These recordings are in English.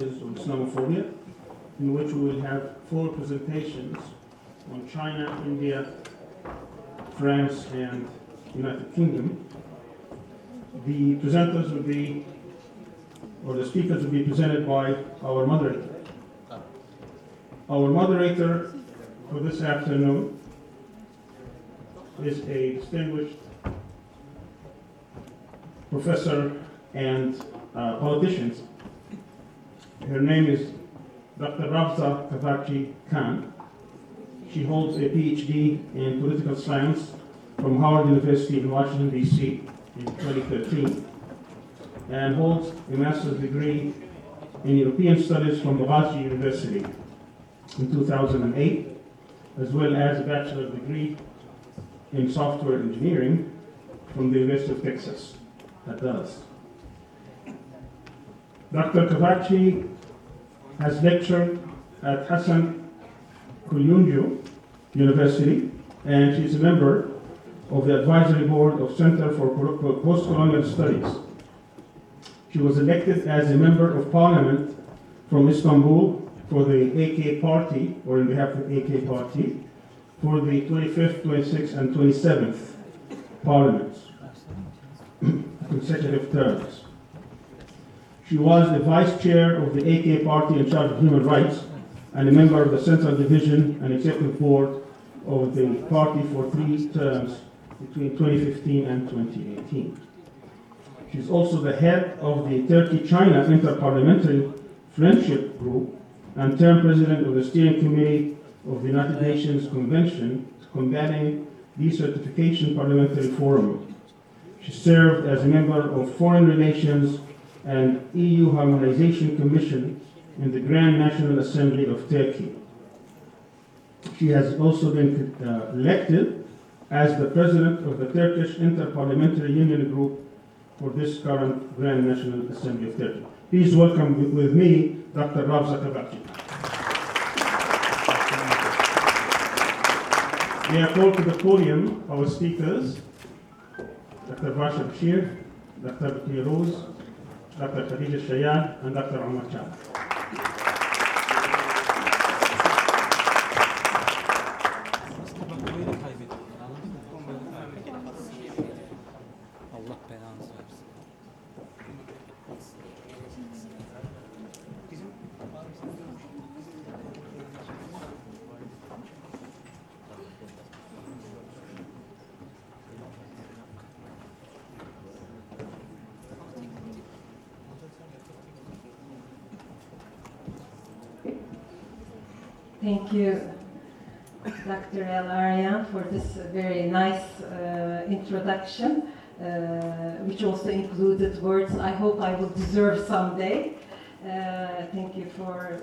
on Islamophobia, in which we will have 4 presentations on China, India, France, and United Kingdom. The presenters will be, or the speakers will be presented by our moderator. Our moderator for this afternoon is a distinguished professor and politician. Her name is Dr. Ravza Kavakci Khan. She holds a PhD in political science from Howard University in Washington, D.C. in 2013, and holds a master's degree in European Studies from Varsha University in 2008, as well as a bachelor's degree in software engineering from the University of Texas at Dallas. Dr. Kavakci has lectured at Hassan Kuyunju University, and she is a member of the advisory board of Center for Post-Colonial Studies. She was elected as a member of parliament from Istanbul for the AK party, or in behalf of the AK party, for the 25th, 26th, and 27th parliaments, consecutive terms. She was the vice chair of the AK party in charge of human rights and a member of the Central Division and Executive Board of the party for 3 terms between 2015 and 2018. She's also the head of the Turkey-China Interparliamentary Friendship Group and term president of the Steering Committee of the United Nations Convention Combating Desertification Parliamentary Forum. She served as a member of Foreign Relations and EU Harmonization Commission in the Grand National Assembly of Turkey. She has also been elected as the president of the Turkish Interparliamentary Union Group for this current Grand National Assembly of Turkey. Please welcome with me Dr. Ravza Kavakci. May I call to the podium our speakers, Dr. Varsha Bashir, Dr. Luqui, Dr. Khadijah Elshayyal, and Dr. Omer Caha. Thank you, Dr. El Aryan, for this very nice introduction, which also included words I hope I will deserve someday. Thank you for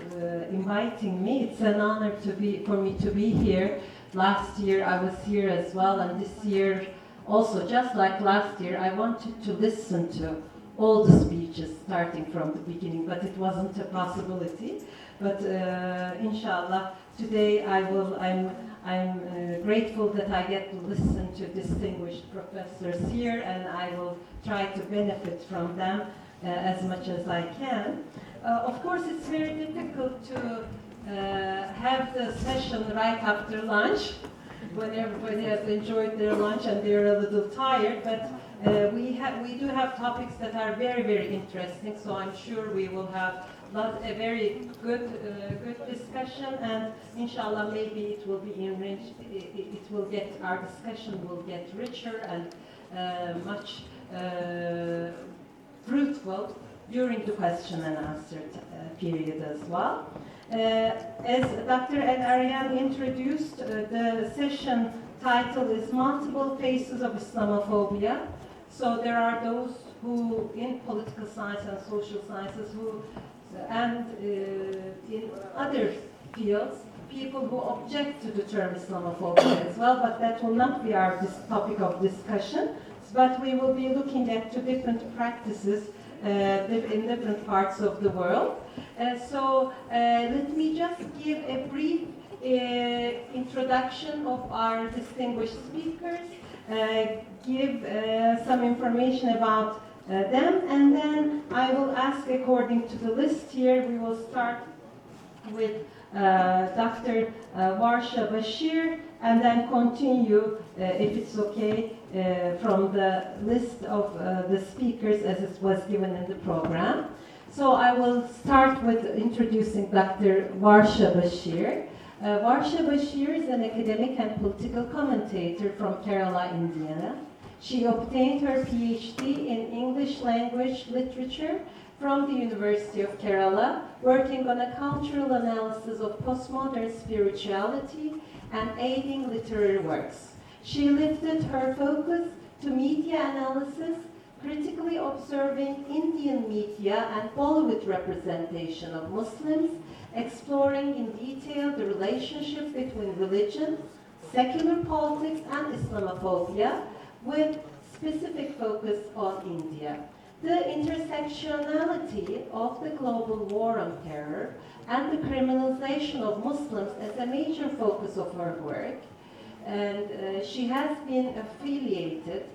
inviting me. It's an honor for me to be here. Last year I was here as well, and this year also, just like last year, I wanted to listen to all the speeches starting from the beginning, but it wasn't a possibility. But inshallah, today I'm grateful that I get to listen to distinguished professors here, and I will try to benefit from them as much as I can. Of course, it's very difficult to have the session right after lunch, when everybody has enjoyed their lunch and they're a little tired, but we do have topics that are very, very interesting, so I'm sure we will have a very good discussion, and inshallah maybe it will be enriched. Our discussion will get richer and much fruitful during the question and answer period as well. As Dr. El Aryan introduced, the session title is Multiple Faces of Islamophobia. So there are those who, in political science and social sciences, and in other fields, people who object to the term Islamophobia as well, but that will not be our topic of discussion. But we will be looking at 2 different practices in different parts of the world. So let me just give a brief introduction of our distinguished speakers, give some information about them, and then I will ask according to the list here. We will start with Dr. Varsha Bashir, and then continue, if it's okay, from the list of the speakers as it was given in the program. So I will start with introducing Dr. Varsha Bashir. Varsha Bashir is an academic and political commentator from Kerala, India. She obtained her PhD in English language literature from the University of Kerala, working on a cultural analysis of postmodern spirituality and aiding literary works. She lifted her focus to media analysis, critically observing Indian media and Bollywood representation of Muslims, exploring in detail the relationship between religion, secular politics, and Islamophobia, with specific focus on India. The intersectionality of the global war on terror and the criminalization of Muslims as a major focus of her work. And she has been affiliated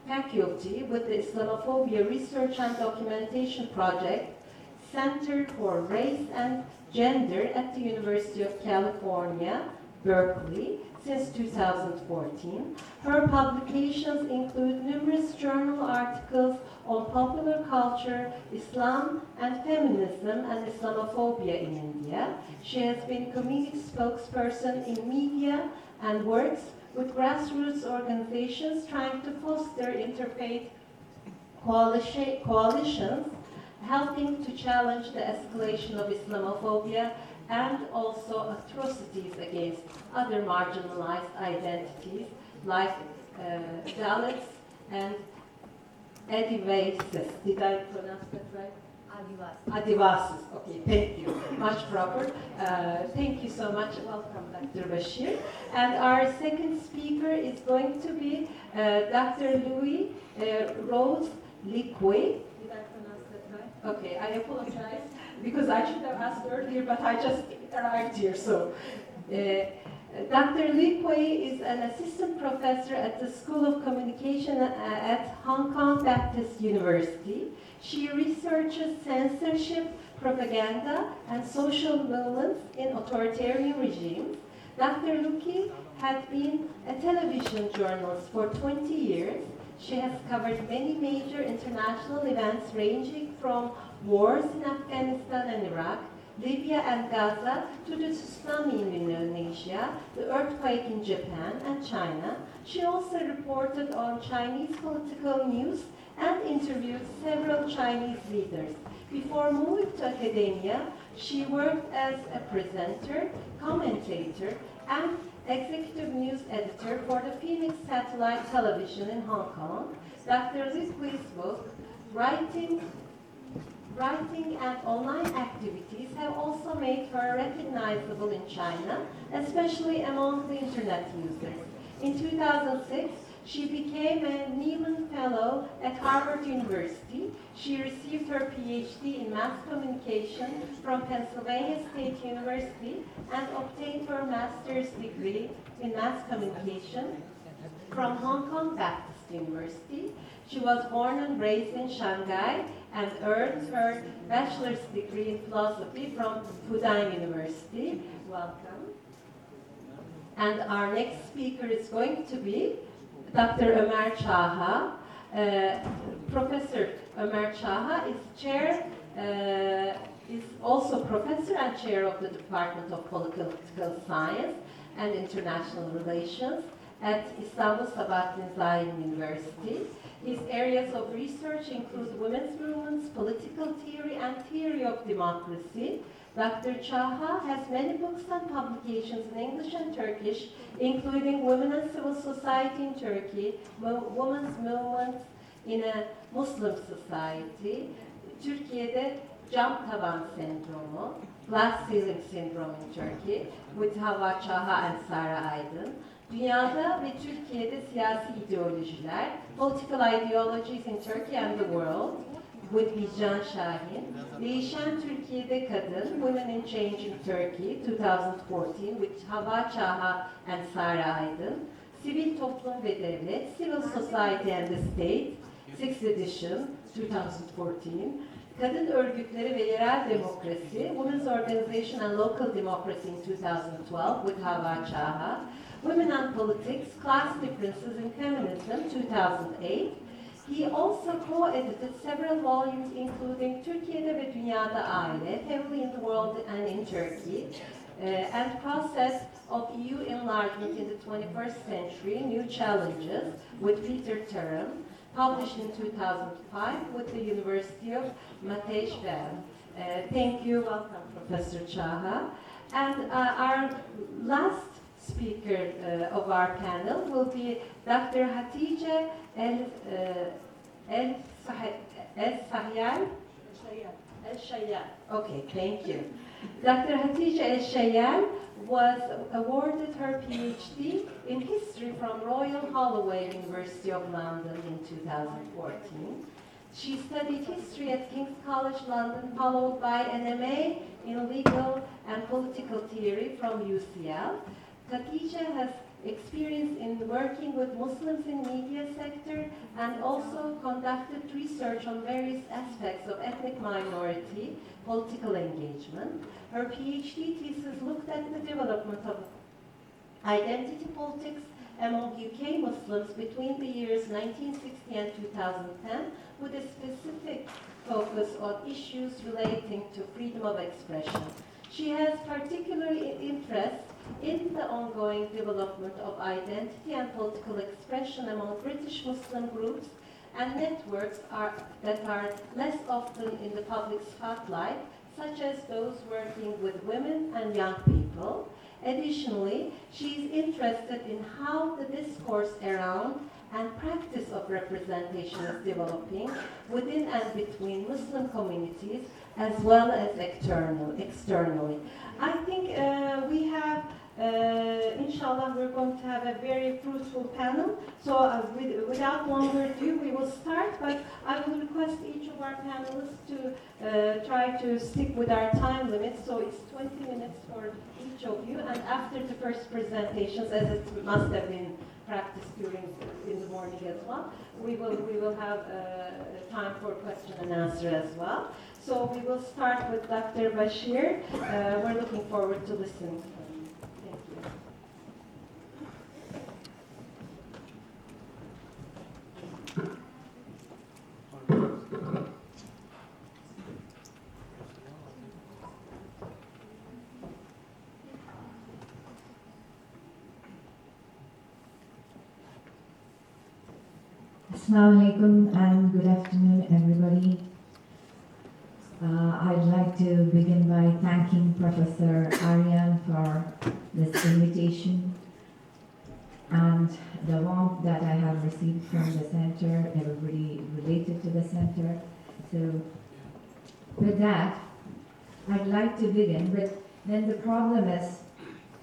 faculty with the Islamophobia Research and Documentation Project, Center for Race and Gender at the University of California, Berkeley, since 2014. Her publications include numerous journal articles on popular culture, Islam and feminism, and Islamophobia in India. She has been community spokesperson in media and works with grassroots organizations trying to foster interfaith coalitions, helping to challenge the escalation of Islamophobia and also atrocities against other marginalized identities like Dalits and Adivasis. Did I pronounce that right? Adivasis. Okay, thank you. Much proper. Thank you so much. Welcome, Dr. Bashir. And our second speaker is going to be Dr. Luwei Rose Luqui. Did I pronounce that right? Okay, I apologize because I should have asked earlier, but I just arrived here. So, Dr. Luqui is an assistant professor at the School of Communication at Hong Kong Baptist University. She researches censorship, propaganda, and social movements in authoritarian regimes. Dr. Luqui had been a television journalist for 20 years. She has covered many major international events ranging from wars in Afghanistan and Iraq, Libya and Gaza, to the tsunami in Indonesia, the earthquake in Japan and China. She also reported on Chinese political news and interviewed several Chinese leaders. Before moving to academia, she worked as a presenter, commentator, and executive news editor for the Phoenix Satellite Television in Hong Kong. Dr. Luqui's book, Writing and online activities have also made her recognizable in China, especially among the internet users. In 2006, she became a Nieman Fellow at Harvard University. She received her PhD in mass communication from Pennsylvania State University and obtained her master's degree in mass communication from Hong Kong Baptist University. She was born and raised in Shanghai and earned her bachelor's degree in philosophy from Fudan University. Welcome. And our next speaker is going to be Dr. Omer Caha. Professor Omer Caha is also professor and chair of the Department of Political Science and International Relations at Istanbul Sabahattin Zaim University. His areas of research include women's movements, political theory, and theory of democracy. Dr. Caha has many books and publications in English and Turkish, including Women and Civil Society in Turkey, Women's Movements in a Muslim Society, Türkiye'de Cam Tavan Sendromu, Glass Ceiling Syndrome in Turkey, with Hava Caha and Sarah Aydın, Dünyada ve Türkiye'de Siyasi İdeolojiler, Political Ideologies in Turkey and the World, with Bijan Şahin, Değişen Türkiye'de Kadın, Women in Change in Turkey, 2014, with Hava Caha and Sarah Aydın, Sivil Toplum ve Devlet, Civil Society and the State, 6th edition, 2014. Kadın Örgütleri ve Yerel Demokrasi, Women's Organization and Local Democracy in 2012 with Omer Caha. Women and Politics, Class Differences in Feminism, 2008. He also co-edited several volumes including Türkiye'de ve Dünyada Aile, Family in the World and in Turkey, and Process of EU Enlargement in the 21st Century, New Challenges with Peter Turan, published in 2005 with the University of Maastricht. Thank you, welcome Professor Caha. And our last speaker of our panel will be Dr. Khadijah Elshayyal. Okay, thank you. Dr. Khadijah Elshayyal was awarded her PhD in history from Royal Holloway University of London in 2014. She studied history at King's College London, followed by an MA in legal and political theory from UCL. Khadijah has experience in working with Muslims in media sector and also conducted research on various aspects of ethnic minority political engagement. Her PhD thesis looked at the development of identity politics among UK Muslims between the years 1960 and 2010 with a specific focus on issues relating to freedom of expression. She has particular interest in the ongoing development of identity and political expression among British Muslim groups and networks that are less often in the public spotlight, such as those working with women and young people. Additionally, she is interested in how the discourse around and practice of representation is developing within and between Muslim communities as well as externally. I think we have, inshallah, we're going to have a very fruitful panel. So without longer ado, we will start, but I will request each of our panelists to try to stick with our time limit. So it's 20 minutes for each of you, and after the first presentations, as it must have been practiced in the morning as well, we will have time for question and answer as well. So we will start with Dr. Bashir. We're looking forward to listening to him. Thank you. Assalamu alaikum and good afternoon, everybody. I'd like to begin by thanking Professor Aryan for this invitation and the warmth that I have received from the center, everybody related to the center. So with that, I'd like to begin, but then the problem is,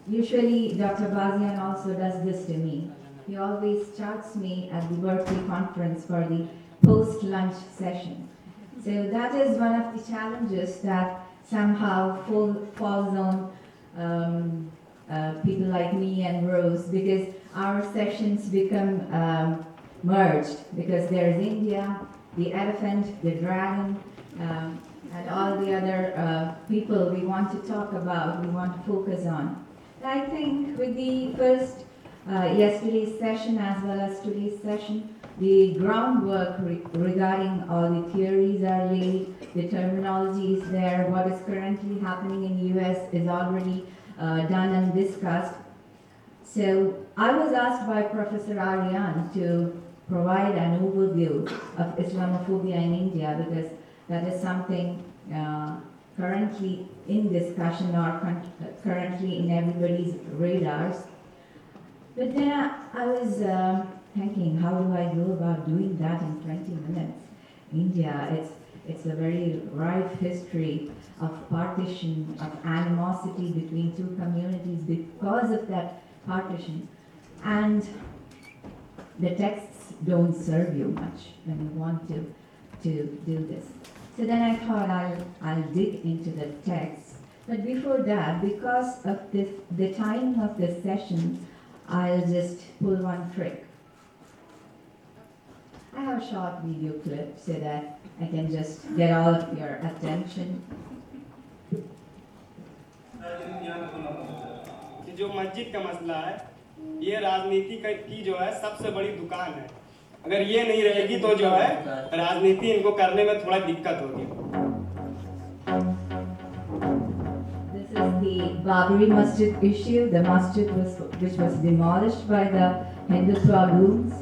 usually Dr. Bazian also does this to me. He always starts me at the Berkeley conference for the post-lunch session. So that is one of the challenges that somehow falls on people like me and Rose, because our sessions become merged, because there is India, the elephant, the dragon, and all the other people we want to talk about, we want to focus on. I think with the first yesterday's session as well as today's session, the groundwork regarding all the theories are laid, the terminology is there, what is currently happening in the US is already done and discussed. So I was asked by Professor Aryan to provide an overview of Islamophobia in India, because that is something currently in discussion or currently in everybody's radars. But then I was thinking, how do I go about doing that in 20 minutes? India, it's a very rife history of partition, of animosity between two communities because of that partition. And the texts don't serve you much when you want to do this. So then I thought I'll dig into the text. But before that, because of the timing of this session, I'll just pull one trick. I have a short video clip so that I can just get all of your attention. कि जो मस्जिद का मसला है, ये राजनीति की जो है सबसे बड़ी दुकान है। अगर ये नहीं रहेगी तो जो है राजनीति इनको करने में थोड़ा दिक्कत होगी। This is the Babri Masjid issue. The masjid which was demolished by the Hindutva goons.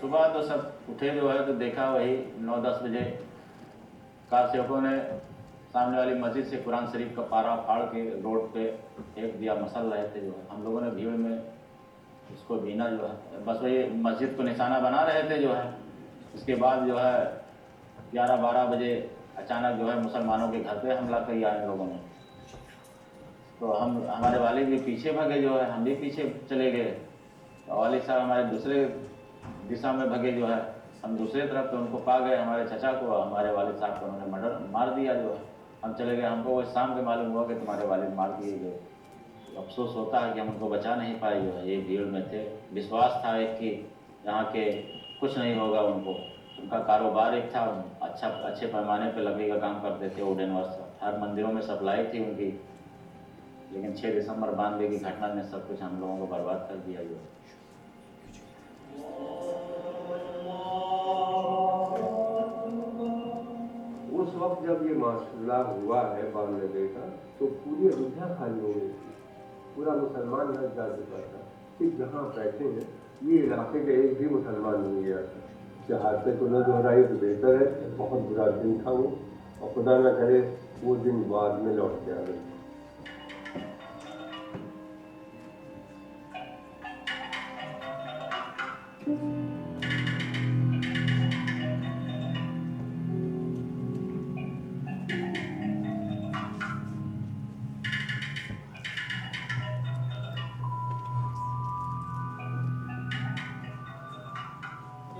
सुबह तो सब उठे जो है तो देखा वही 9-10 बजे कार सेवकों ने सामने वाली मस्जिद से कुरान शरीफ का पारा फाड़ के रोड पे फेंक दिया, मसल रहे थे जो है। हम लोगों ने भीड़ में उसको बीना जो है, बस वही मस्जिद को निशाना बना रहे थे जो है। इसके बाद जो है 11-12 बजे अचानक जो है मुसलमानों के घर पे हमला किया इन लोगों ने। तो हमारे वालिद भी पीछे भागे जो है, हम भी पीछे चले गए। वालिद साहब हमारे दूसरे दिशा में भगे जो है, हम दूसरे तरफ तो उनको पा गए। हमारे चचा को, हमारे वालिद साहब को उन्होंने मार दिया जो है। हम चले गए, हमको वो शाम के मालूम हुआ कि तुम्हारे वालिद मार दिए गए। अफसोस होता है कि हम उनको बचा नहीं पाए जो है। ये भीड़ में थे, विश्वास था एक कि यहाँ के कुछ नहीं होगा उनको। उनका कारोबार एक था, अच्छे पैमाने पर लकड़ी का काम करते थे, वुडन वर्क, हर मंदिरों में सप्लाई थी उनकी। लेकिन 6 दिसंबर 92 की घटना ने सब कुछ हम लोगों को बर्बाद कर दिया जो है। उस वक्त जब ये मसला हुआ है 92 का, तो पूरी अयोध्या खाली हो गई थी, पूरा मुसलमान घर जा चुका था। सिर्फ जहाँ बैठे हैं ये इलाके का एक भी मुसलमान नहीं गया था। शहादत को न दोहराई तो बेहतर है। बहुत बुरा दिन था वो, और खुदा न करे वो दिन बाद में लौट के आए।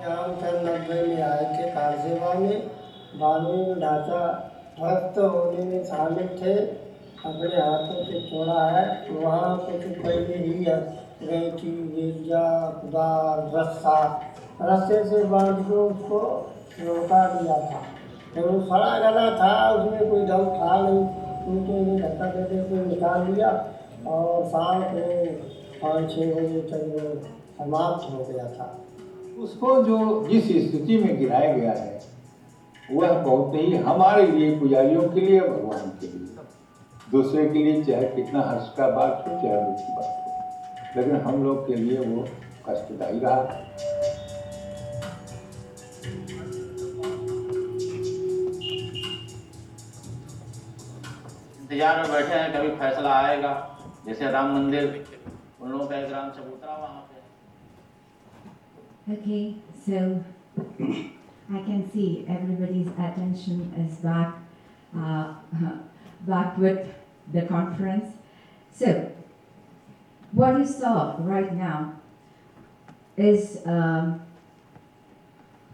हम सन 90 में आए थे कारसेवा में। बालू में ढांचा ध्वस्त होने में शामिल थे। अपने हाथों से छोड़ा है। वहाँ कुछ पहले ही गई थी गिरजा खुदा रस्सा, रस्से से बांध के उसको रोका दिया था। तो वो सड़ा गला था, उसमें कोई दम था नहीं। उनको ये धक्का देते हुए निकाल दिया और शाम को 5-6 बजे तक वो समाप्त हो गया था। उसको जो जिस स्थिति में गिराया गया है वह बहुत ही हमारे लिए, पुजारियों के लिए, भगवान के लिए, दूसरे के लिए चाहे कितना हर्ष का बात हो चाहे दुख की बात हो, लेकिन हम लोग के लिए वो कष्टदायी रहा। इंतजार में बैठे हैं, कभी फैसला आएगा। जैसे राम मंदिर, उन लोगों का एक राम चबूतरा वहाँ पे। Okay, so I can see everybody's attention is back with the conference. So, what you saw right now is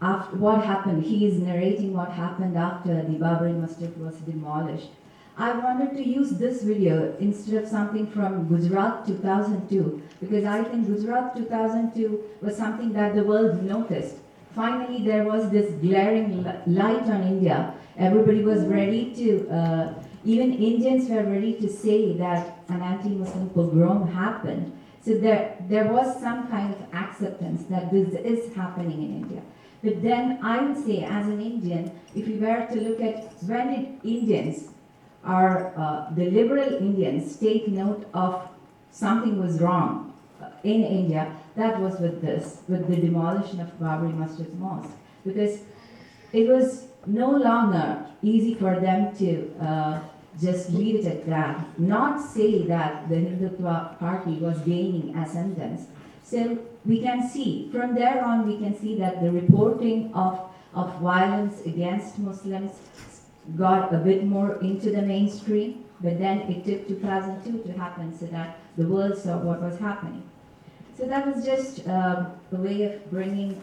after what happened. He is narrating what happened after the Babri Masjid was demolished. I wanted to use this video instead of something from Gujarat 2002, because I think Gujarat 2002 was something that the world noticed. Finally, there was this glaring light on India. Everybody was ready to, even Indians were ready to say that an anti-Muslim pogrom happened. So there was some kind of acceptance that this is happening in India. But then I would say, as an Indian, if we were to look at when did Indians, the liberal Indians, take note of something was wrong in India, that was with the demolition of Babri Masjid Mosque. Because it was no longer easy for them to just leave it at that, not say that the Hindutva party was gaining ascendance. So we can see, from there on we can see that the reporting of violence against Muslims got a bit more into the mainstream. but then it took 2002 to happen so that the world saw what was happening. So that was just a way of bringing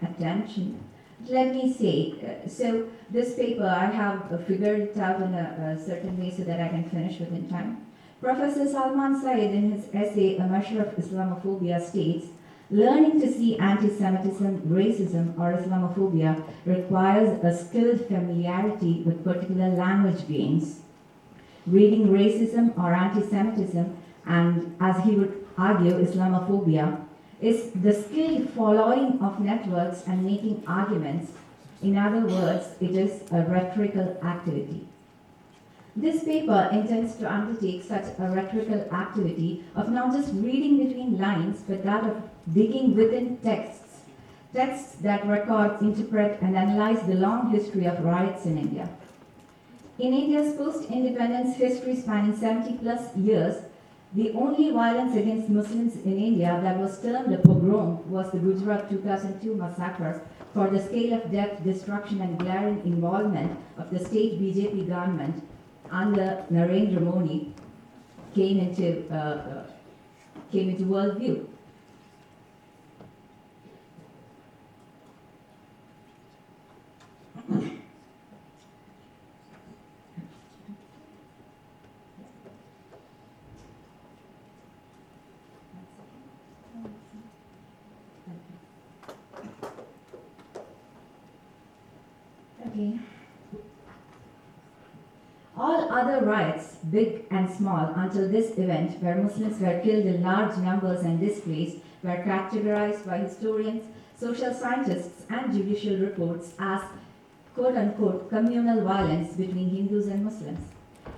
attention. Let me say, so this paper, I have figured it out in a certain way so that I can finish within time. Professor Salman Said, in his essay, A Measure of Islamophobia, states, learning to see anti-Semitism, racism, or Islamophobia requires a skilled familiarity with particular language gains. Reading racism or anti-Semitism, and as he would argue, Islamophobia, is the skilled following of networks and making arguments. In other words, it is a rhetorical activity. This paper intends to undertake such a rhetorical activity of not just reading between lines, but that of digging within texts, texts that record, interpret, and analyze the long history of riots in India. In India's post-independence history spanning 70+ years, the only violence against Muslims in India that was termed a pogrom was the Gujarat 2002 massacre, for the scale of death, destruction, and glaring involvement of the state BJP government under Narendra Modi came into world view. Okay. All other riots, big and small, until this event, where Muslims were killed in large numbers and displaced, were categorized by historians, social scientists, and judicial reports as quote-unquote communal violence between Hindus and Muslims.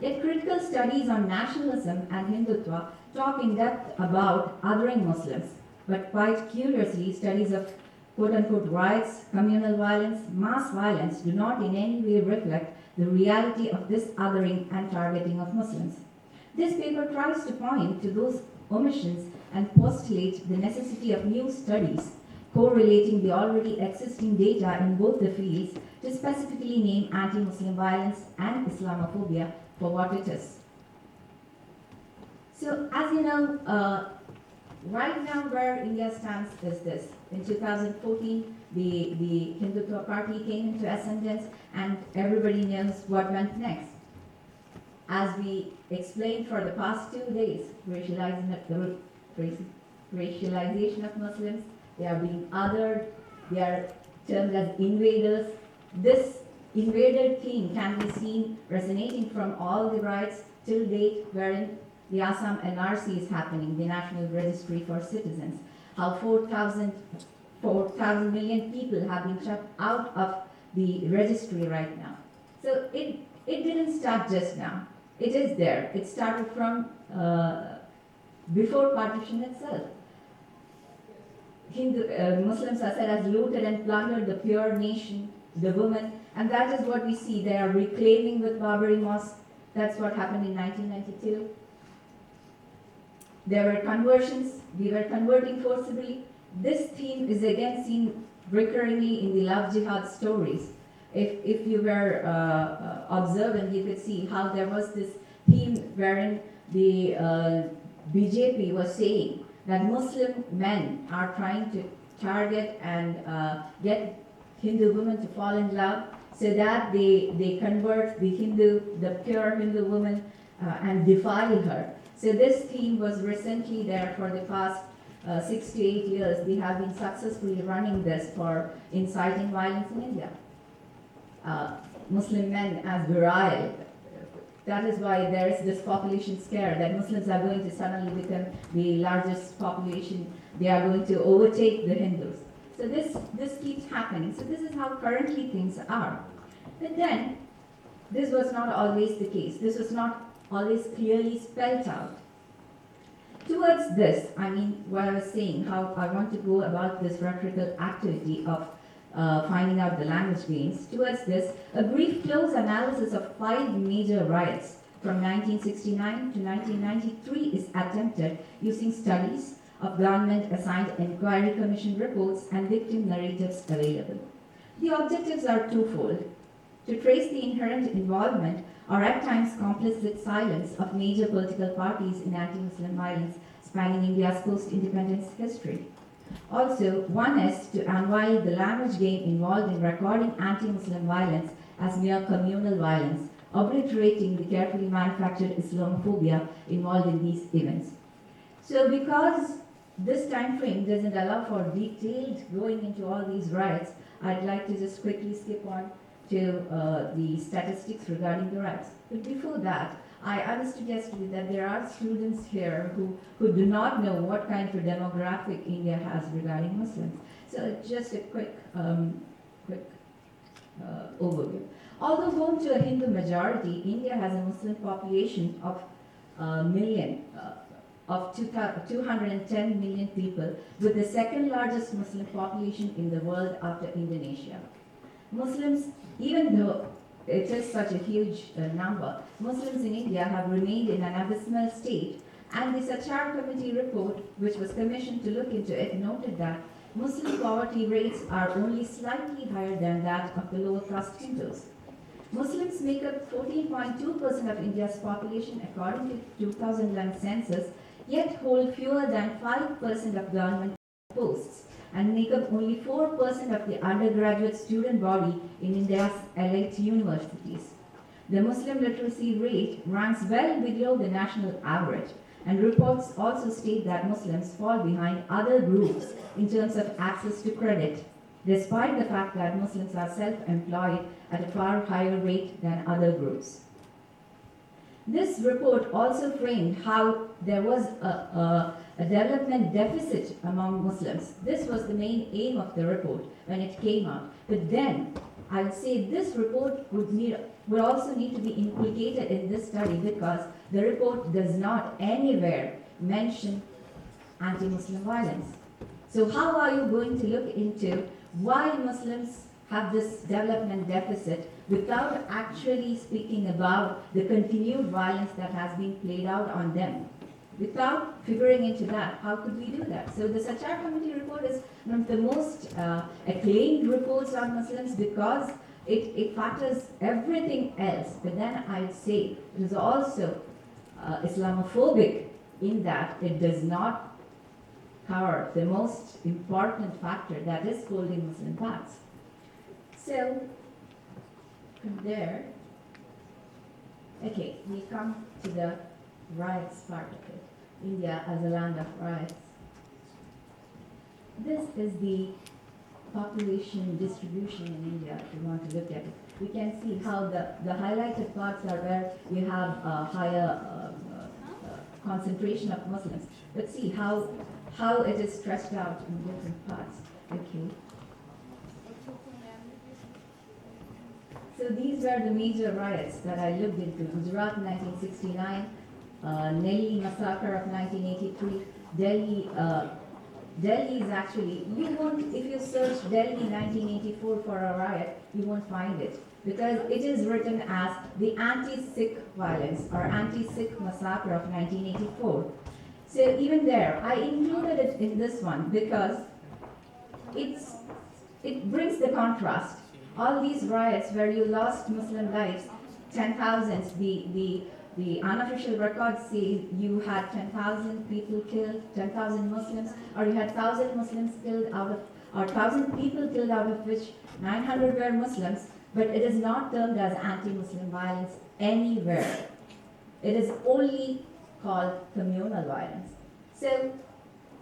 Yet critical studies on nationalism and Hindutva talk in depth about othering Muslims, but quite curiously, studies of quote-unquote riots, communal violence, mass violence do not in any way reflect the reality of this othering and targeting of Muslims. This paper tries to point to those omissions and postulate the necessity of new studies correlating the already existing data in both the fields to specifically name anti-Muslim violence and Islamophobia for what it is. So, as you know, right now where India stands is this. In 2014, the Hindutva party came into ascendance, and everybody knows what went next. As we explained for the past 2 days, racialization of Muslims, they are being othered, they are termed as invaders. This invader theme can be seen resonating from all the riots till date, wherein the Assam NRC is happening, the National Registry for Citizens, how 4,000 million people have been shut out of the registry right now. So it didn't start just now. It is there. It started from before partition itself. Muslims are said as looted and plundered the pure nation, the women, and that is what we see. They are reclaiming with Babri Mosque. That's what happened in 1992. There were conversions. We were converting forcibly. This theme is again seen recurringly in the love jihad stories. If you were observant, you could see how there was this theme wherein the BJP was saying that Muslim men are trying to target and get Hindu women to fall in love so that they convert the pure Hindu woman and defile her. So this theme was recently there for the past 6 to 8 years. We have been successfully running this for inciting violence in India. Muslim men as virile. That is why there is this population scare that Muslims are going to suddenly become the largest population. They are going to overtake the Hindus. So this keeps happening. So this is how currently things are. But then, this was not always the case. This was not always clearly spelled out. Towards this, I mean, what I was saying, how I want to go about this rhetorical activity of finding out the language gains. Towards this, a brief close analysis of 5 major riots from 1969 to 1993 is attempted using studies of government-assigned inquiry commission reports and victim narratives available. The objectives are twofold. to trace the inherent involvement or at times complicit silence of major political parties in anti-Muslim violence spanning India's post-independence history. Also, one is to unveil the language game involved in recording anti-Muslim violence as mere communal violence, obliterating the carefully manufactured Islamophobia involved in these events. So because this time frame doesn't allow for detailed going into all these riots, I'd like to just quickly skip on to the statistics regarding the riots. But before that, I was to suggest to you that there are students here who do not know what kind of a demographic India has regarding Muslims. So just a quick overview. Although home to a Hindu majority, India has a Muslim population of 210 million people, with the second largest Muslim population in the world after Indonesia. Muslims, even though it is such a huge number, Muslims in India have remained in an abysmal state, and the Sachar Committee report, which was commissioned to look into it, noted that Muslim poverty rates are only slightly higher than that of the lower caste Hindus. Muslims make up 14.2% of India's population according to 2011 census, yet hold fewer than 5% of government posts and make up only 4% of the undergraduate student body in India's elite universities. The Muslim literacy rate ranks well below the national average, and reports also state that Muslims fall behind other groups in terms of access to credit, despite the fact that Muslims are self-employed at a far higher rate than other groups. This report also framed how there was a development deficit among Muslims. This was the main aim of the report when it came out. But then, I would say this report would also need to be implicated in this study, because the report does not anywhere mention anti-Muslim violence. So how are you going to look into why Muslims have this development deficit without actually speaking about the continued violence that has been played out on them? Without figuring into that, how could we do that? So the Sachar Committee report is one of the most acclaimed reports on Muslims because it factors everything else. But then I would say it is also Islamophobic in that it does not cover the most important factor, that is holding Muslim back. So from there, okay, we come to the riots part of it. India as a land of riots. This is the population distribution in India, if you want to look at it. We can see how the highlighted parts are where you have a higher concentration of Muslims. But see how it is stretched out in different parts. Okay. So these were the major riots that I looked into. Gujarat 1969, Delhi massacre of 1983, Delhi is actually, you won't, if you search Delhi 1984 for a riot, you won't find it, because it is written as the anti-Sikh violence or anti-Sikh massacre of 1984. So even there, I included it in this one because it brings the contrast. All these riots where you lost Muslim lives, 10,000s, the unofficial records say you had 10,000 people killed, 10,000 Muslims, or you had 1,000 Muslims killed or 1,000 people killed, out of which 900 were Muslims, but it is not termed as anti-Muslim violence anywhere. It is only called communal violence. So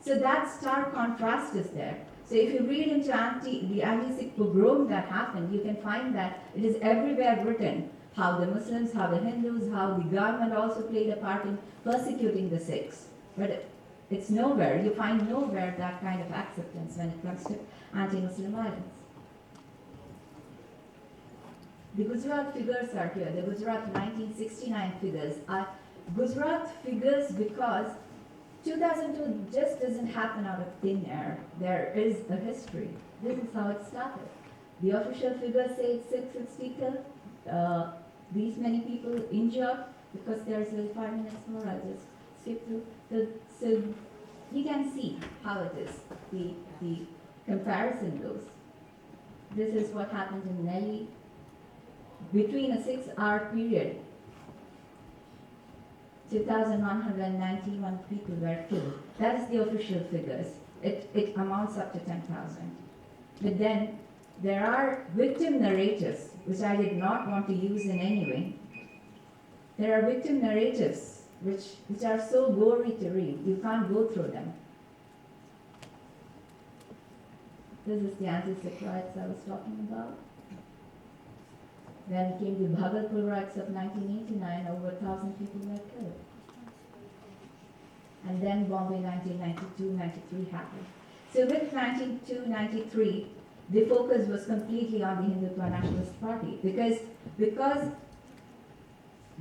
that stark contrast is there. So if you read into the anti-Sikh pogrom that happened, you can find that it is everywhere written how the Muslims, how the Hindus, how the government also played a part in persecuting the Sikhs. But it's nowhere, you find nowhere that kind of acceptance when it comes to anti-Muslim violence. The Gujarat figures are here. The Gujarat 1969 figures are Gujarat figures because 2002 just doesn't happen out of thin air. There is a history. This is how it started. The official figures say it's 660 killed. These many people injured, because there's 5 minutes more, I'll just skip through. So you can see how it is, the comparison goes. This is what happened in Delhi. between a 6-hour period, 2,191 people were killed. That is the official figures. It amounts up to 10,000. But then there are victim narratives, which I did not want to use in any way. There are victim narratives which are so gory to read, you can't go through them. This is the anti-Sikh riots I was talking about. Then came the Bhagalpur riots of 1989, over 1,000 people were killed. And then Bombay 1992-93 happened. So with 92-93, the focus was completely on the Hindutva Nationalist Party because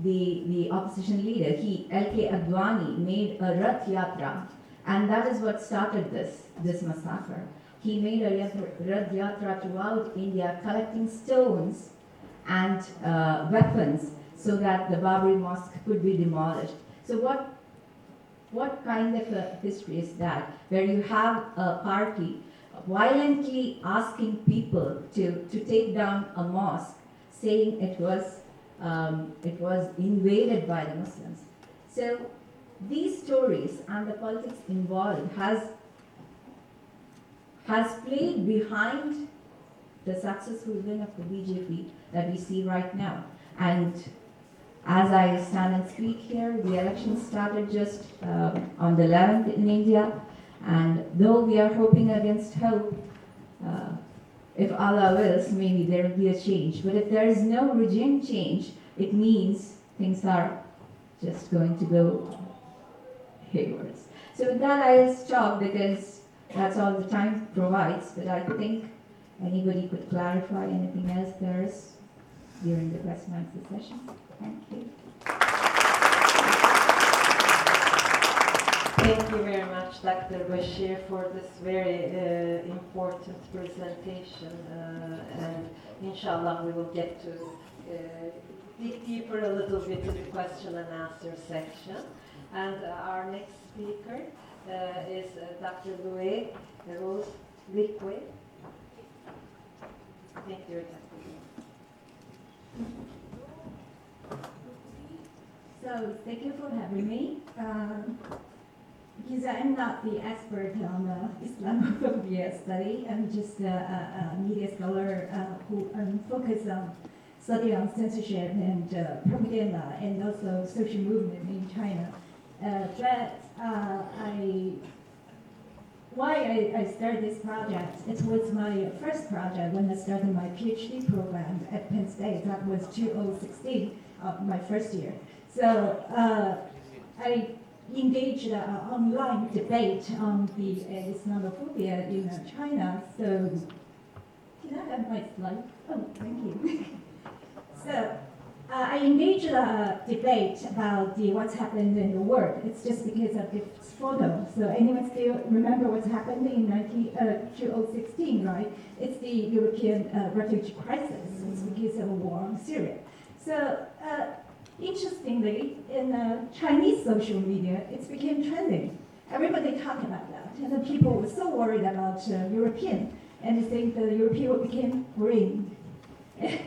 the opposition leader, L.K. Advani, made a Rath Yatra, and that is what started this massacre. He made a Rath Yatra throughout India, collecting stones and weapons so that the Babri Mosque could be demolished. So what kind of a history is that, where you have a party violently asking people to take down a mosque, saying it was invaded by the Muslims. So these stories and the politics involved has played behind the successful win of the BJP that we see right now. And as I stand and speak here, the election started just on the 11th in India, and though we are hoping against hope, if Allah wills, maybe there will be a change. But if there is no regime change, it means things are just going to go haywards. So with that, I'll stop because that's all the time provides. But I think anybody could clarify anything else there is during the question and answer session. Thank you. Thank you very much, Dr. Bashir, for this very important presentation. And inshallah, we will get to dig deeper a little bit to the question and answer section. And our next speaker is Dr. Luwei, Luqui. Thank you, So thank you for having me. Because I'm not the expert on Islamophobia study. I'm just a media scholar who focuses on study on censorship and propaganda and also social movement in China. Why I started this project, it was my first project when I started my PhD program at Penn State. That was 2016, my first year. So I engaged an online debate on the Islamophobia in China. So can I have my slide? Oh, thank you. So I engaged a debate about what's happened in the world. It's just because of this photo. So anyone still remember what's happened in 2016, right? It's the European refugee crisis. It's because of a war in Syria. So interestingly, in Chinese social media, it became trending. Everybody talked about that. And then people were so worried about European, and they think the European became green,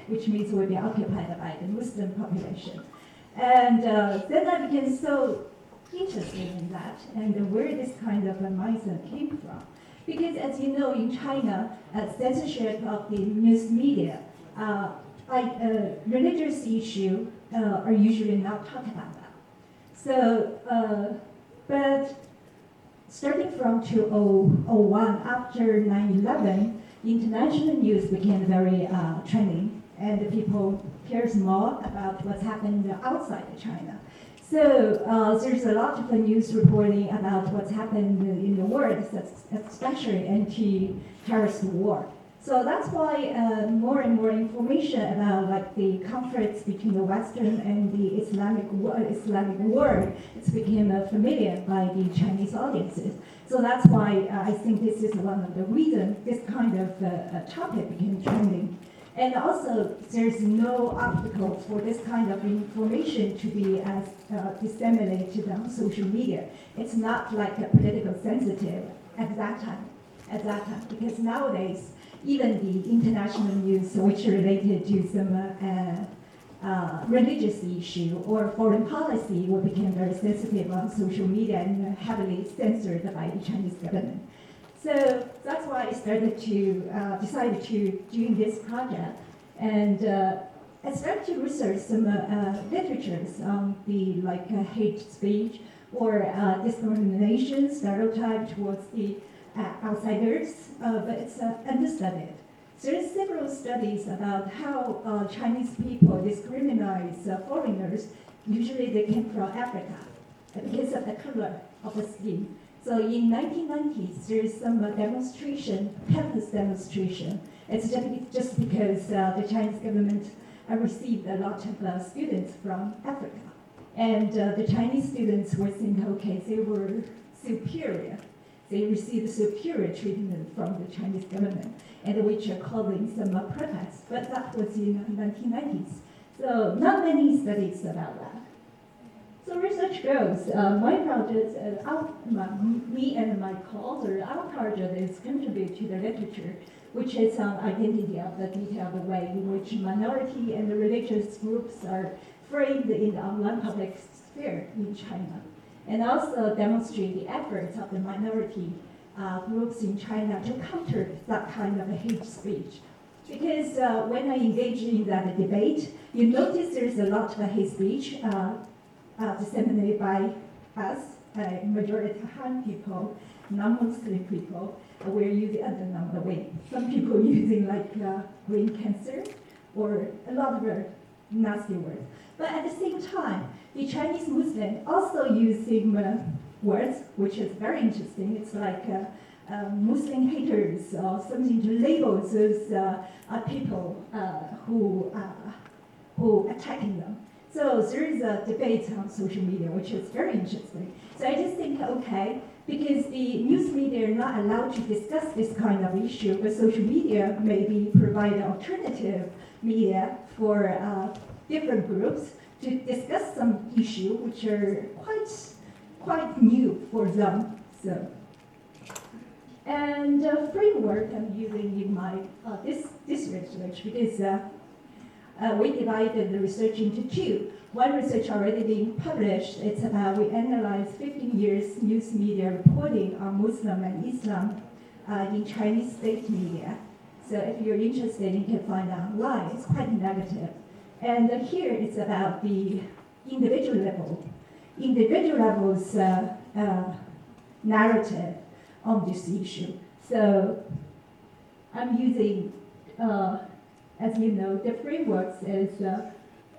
which means we'll be occupied by the Muslim population. And then I became so interested in that and where this kind of a mindset came from. Because as you know, in China, censorship of the news media, religious issues are usually not talked about that. So, but starting from 2001, after 9/11, international news became very trending, and the people cares more about what's happening outside of China. So there's a lot of news reporting about what's happened in the world, especially anti-terrorist war. So that's why more and more information about like the conflicts between the Western and the Islamic world, it's become familiar by the Chinese audiences. So that's why I think this is one of the reasons this kind of topic became trending. And also, there's no obstacle for this kind of information to be as disseminated on social media. It's not like a political sensitive at that time, because nowadays even the international news which related to some religious issue or foreign policy will become very sensitive on social media and heavily censored by the Chinese government. So that's why I started to decided to do this project, and I started to research some literatures on the hate speech or discrimination, stereotype towards the outsiders, but it's understudied. There are several studies about how Chinese people discriminate foreigners. Usually they came from Africa because of the color of the skin. So in 1990s, there is some demonstration, campus demonstration. It's just because the Chinese government received a lot of students from Africa. And the Chinese students were saying, okay, they were superior. They received superior treatment from the Chinese government, and which are causing some protests. But that was in the 1990s. So not many studies about that. So research goes. My project, me and my co-author, our project is contribute to the literature, which is on identity of the detailed way in which minority and religious groups are framed in the online public sphere in China, and also demonstrate the efforts of the minority groups in China to counter that kind of hate speech. Because when I engage in that debate, you notice there's a lot of hate speech disseminated by us, majority Han people, non-Muslim people. We're using other number way. Some people using brain cancer or a lot of nasty words. But at the same time, the Chinese Muslims also using words, which is very interesting. It's like Muslim haters or something to label those people who attacking them. So there is a debate on social media, which is very interesting. So I just think, okay, because the news media are not allowed to discuss this kind of issue, but social media maybe provide alternative media for different groups to discuss some issue which are quite new for them. So, and the framework I'm using in my this research, because we divided the research into two. One research already being published. It's about we analyzed 15 years news media reporting on Muslim and Islam in Chinese state media. So if you're interested, you can find online. It's quite negative. And here it's about the individual level. Individual levels narrative on this issue. So I'm using, as you know, the frameworks is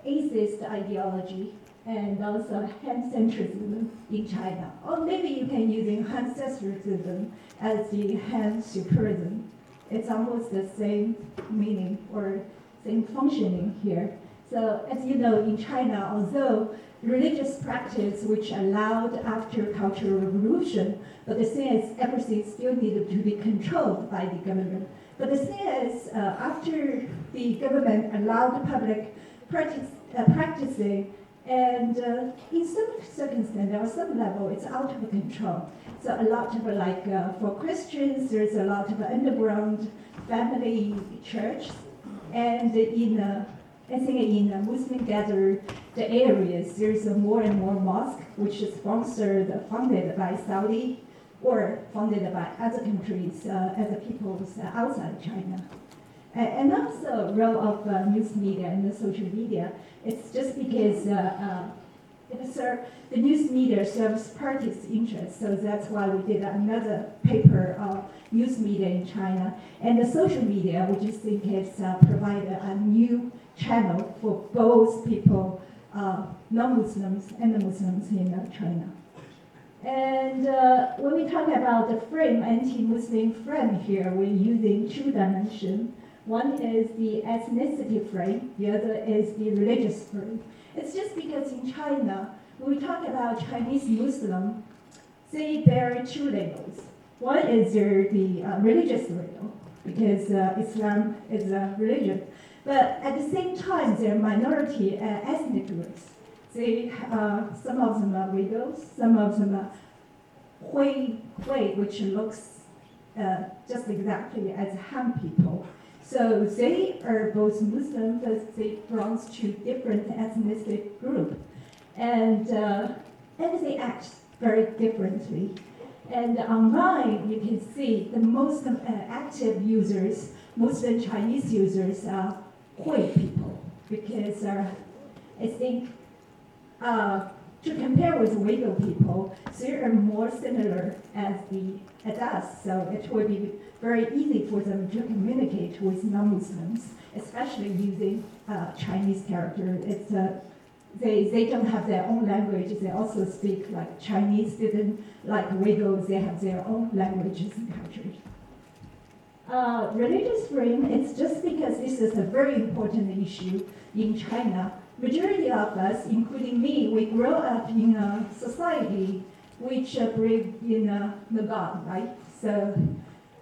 atheist ideology and also Han-centrism in China. Or maybe you can use Han-centrism as the Han-superism. It's almost the same meaning or same functioning here. So as you know, in China, although religious practice which allowed after Cultural Revolution, but the thing is everything still needed to be controlled by the government. But the thing is, after the government allowed the public practicing, and in some circumstances or some level, it's out of control. So a lot of for Christians, there's a lot of underground family church, and I think in Muslim gathered the areas, there's more and more mosque which is funded by Saudi or funded by other countries as a peoples outside China. And also role of news media and the social media, it's just because the news media serves parties' interests, so that's why we did another paper of news media in China. And the social media, we just think it's provide a new channel for both people, non-Muslims and the Muslims in China. And when we talk about the frame, anti-Muslim frame here, we're using two dimensions. One is the ethnicity frame, the other is the religious frame. It's just because in China, when we talk about Chinese Muslim, they bear two labels. One is the religious label, because Islam is a religion. But at the same time, they're minority ethnic groups. They, some of them are widows, some of them are Hui, which looks just exactly as Han people. So they are both Muslim, but they belong to different ethnic group, and they act very differently. And online, you can see the most active users, Muslim Chinese users, are Hui people, because I think to compare with Uyghur people, they are more similar as us, so it will be very easy for them to communicate with non-Muslims, especially using Chinese character. It's they don't have their own language. They also speak like Chinese students, like Uyghurs. They have their own languages and cultures. Religious freedom, it's just because this is a very important issue in China. Majority of us, including me, we grow up in a society which believe in the God, right? So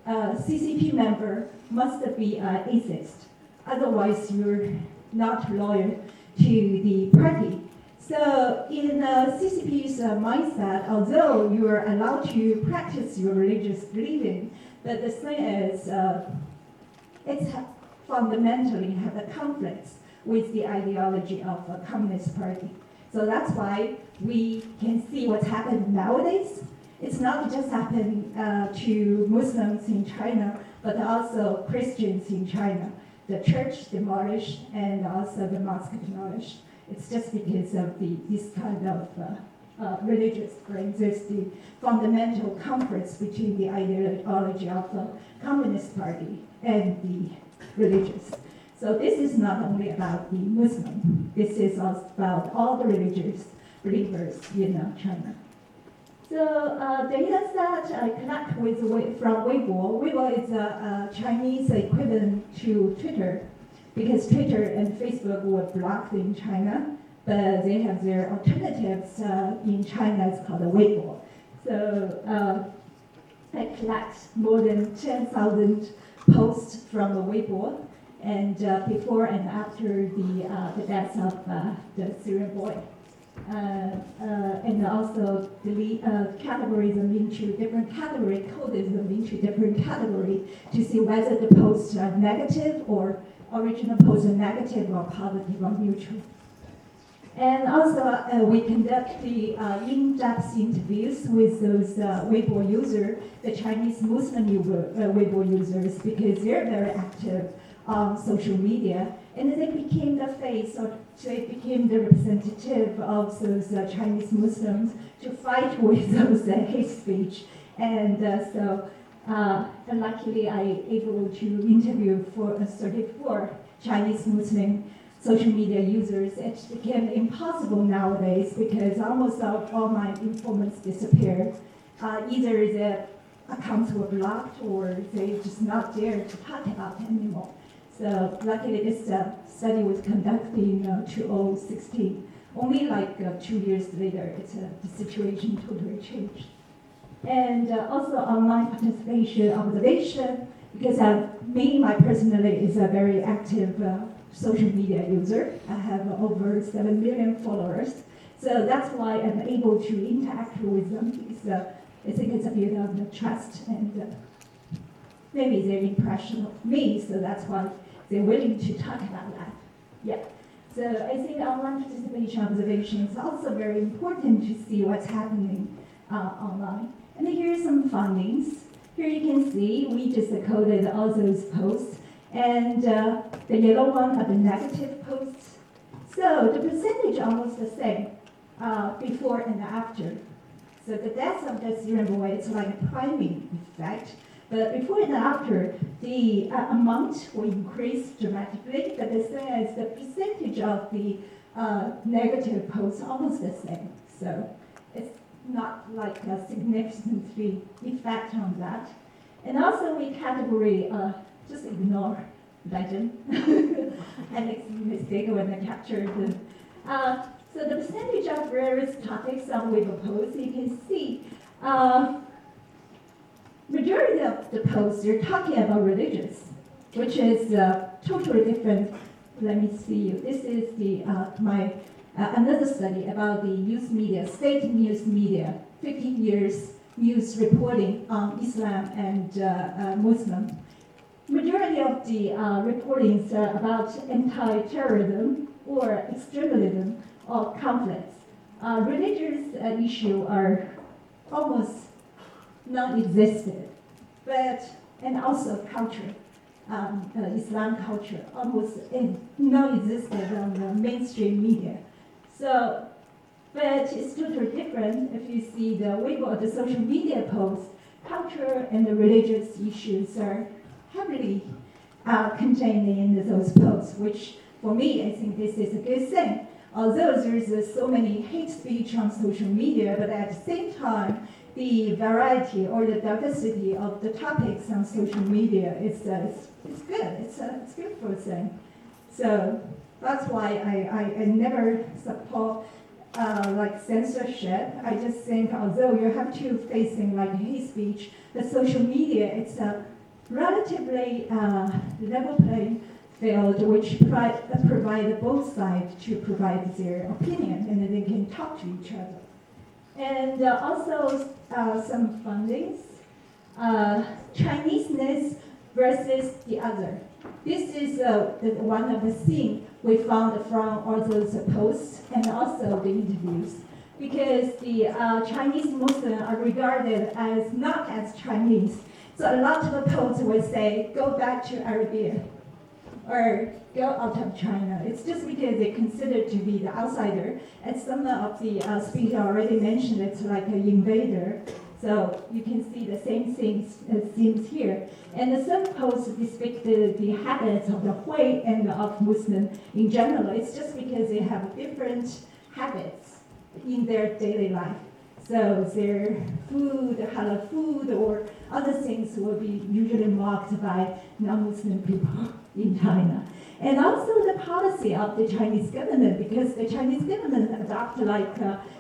CCP member must be an atheist. Otherwise, you're not loyal to the party. So in CCP's mindset, although you are allowed to practice your religious believing, but the thing is, it's fundamentally have a conflict with the ideology of a communist party. So that's why we can see what's happened nowadays. It's not just happening to Muslims in China, but also Christians in China. The church demolished and also the mosque demolished. It's just because of this kind of religious frame. There's the fundamental conflicts between the ideology of the Communist Party and the religious. So this is not only about the Muslim. This is also about all the religious believers in China. So data set I collect from Weibo. Weibo is a Chinese equivalent to Twitter, because Twitter and Facebook were blocked in China, but they have their alternatives in China. It's called Weibo. So I collect more than 10,000 posts from the Weibo, and before and after the death of the Syrian boy. And also delete categories them into different category, coded them into different category to see whether the posts are negative or original posts are negative or positive or neutral. And also we conduct the in-depth interviews with those Weibo users, the Chinese Muslim Weibo users, because they're very active on social media, and they became the face, or they became the representative of those Chinese Muslims to fight with those hate speech. And so luckily I able to interview for 34 Chinese Muslim social media users. It became impossible nowadays because almost all my informants disappeared. Either their accounts were blocked or they just not dare to talk about it anymore. So luckily this study was conducted in 2016. Only like 2 years later, the situation totally changed. And also online participation, observation, because me personally is a very active social media user. I have over 7 million followers. So that's why I'm able to interact with them, because I think it's a bit of trust and maybe their impression of me, so that's why they're willing to talk about that. Yeah. So I think online participation observation is also very important to see what's happening online. And here are some findings. Here you can see we just coded all those posts, and the yellow one are the negative posts. So the percentage almost the same before and after. So the death of the Syrian boy is like a priming effect. But before and after, the amount will increase dramatically, but the thing is the percentage of the negative posts almost the same. So it's not like a significantly effect on that. And also we category, just ignore legend. And it's a mistake when I captured them. So the percentage of various topics on Weibo posts, you can see majority of the posts, they're talking about religious, which is totally different. Let me see. This is the another study about the news media, state news media, 15 years news reporting on Islam and Muslim. Majority of the reportings are about anti-terrorism or extremism or conflicts. Religious issues are almost non-existent, and also culture, Islam culture, almost non-existent on the mainstream media. So, but it's totally different if you see the Weibo, the social media posts. Culture and the religious issues are heavily contained in those posts, which for me, I think this is a good thing. Although there's so many hate speech on social media, but at the same time, the variety or the diversity of the topics on social media is good. It's a beautiful thing. So that's why I never support like censorship. I just think although you have to facing like hate speech, the social media, it's a relatively level playing field which provide both sides to provide their opinion, and then they can talk to each other. And also some fundings, Chineseness versus the other. This is one of the things we found from all those posts and also the interviews, because the Chinese Muslims are regarded as not as Chinese. So a lot of the posts would say, go back to Arabia, or go out of China. It's just because they're considered to be the outsider. And some of the speakers already mentioned it's like an invader. So you can see the same things seems here. And some posts depict the habits of the Hui and of Muslim in general. It's just because they have different habits in their daily life. So their food, halal food, or other things will be usually marked by non-Muslim people in China. And also the policy of the Chinese government, because the Chinese government adopted like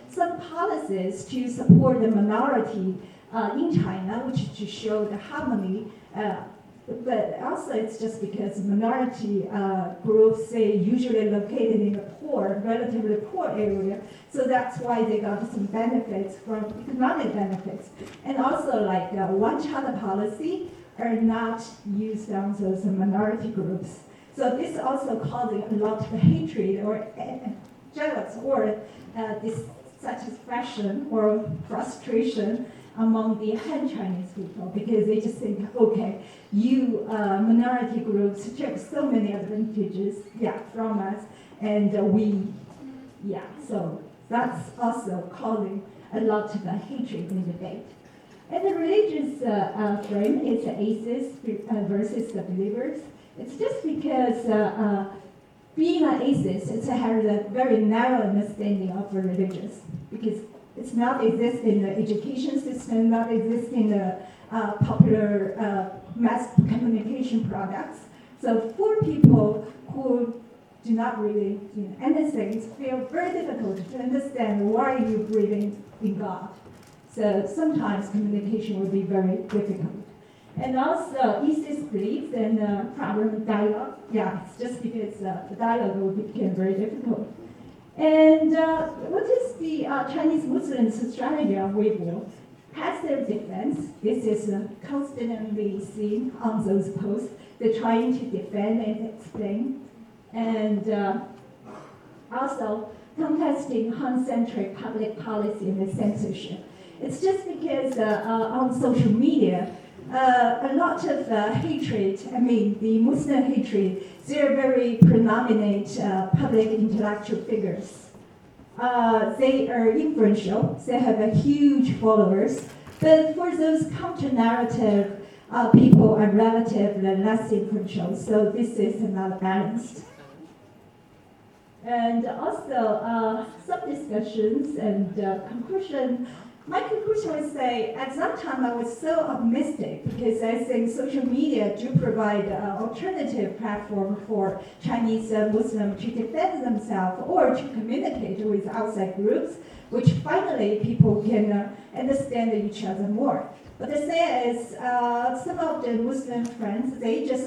some policies to support the minority in China, which to show the harmony. But also it's just because minority groups, they usually located in a poor, relatively poor area. So that's why they got some benefits from economic benefits. And also like one-child policy are not used on those minority groups. So this also causing a lot of hatred or jealous or dissatisfaction or frustration among the Han Chinese people, because they just think, okay, you minority groups took so many advantages, from us, and so that's also causing a lot of hatred in the debate. And the religious frame is the atheists versus the believers. It's just because being an atheist, it has a very narrow understanding of religious, because it's not exist in the education system, not exist in the popular mass communication products. So for people who do not really anything, it feels very difficult to understand why you believe in God. So sometimes communication will be very difficult. And also atheist beliefs and problem dialogue. It's just because the dialogue will become very difficult. And what is the Chinese Muslims' strategy on Weibo? Passive defense. This is constantly seen on those posts. They're trying to defend and explain. And also contesting Han-centric public policy and the censorship. It's just because on social media, a lot of hatred, the Muslim hatred, they're very predominant public intellectual figures. They are influential, they have a huge followers, but for those counter-narrative people are relatively less influential, so this is not balanced. And also some discussions and conclusion. My conclusion would say, at that time I was so optimistic because I think social media do provide an alternative platform for Chinese Muslims to defend themselves or to communicate with outside groups, which finally people can understand each other more. But the thing is, some of the Muslim friends, they just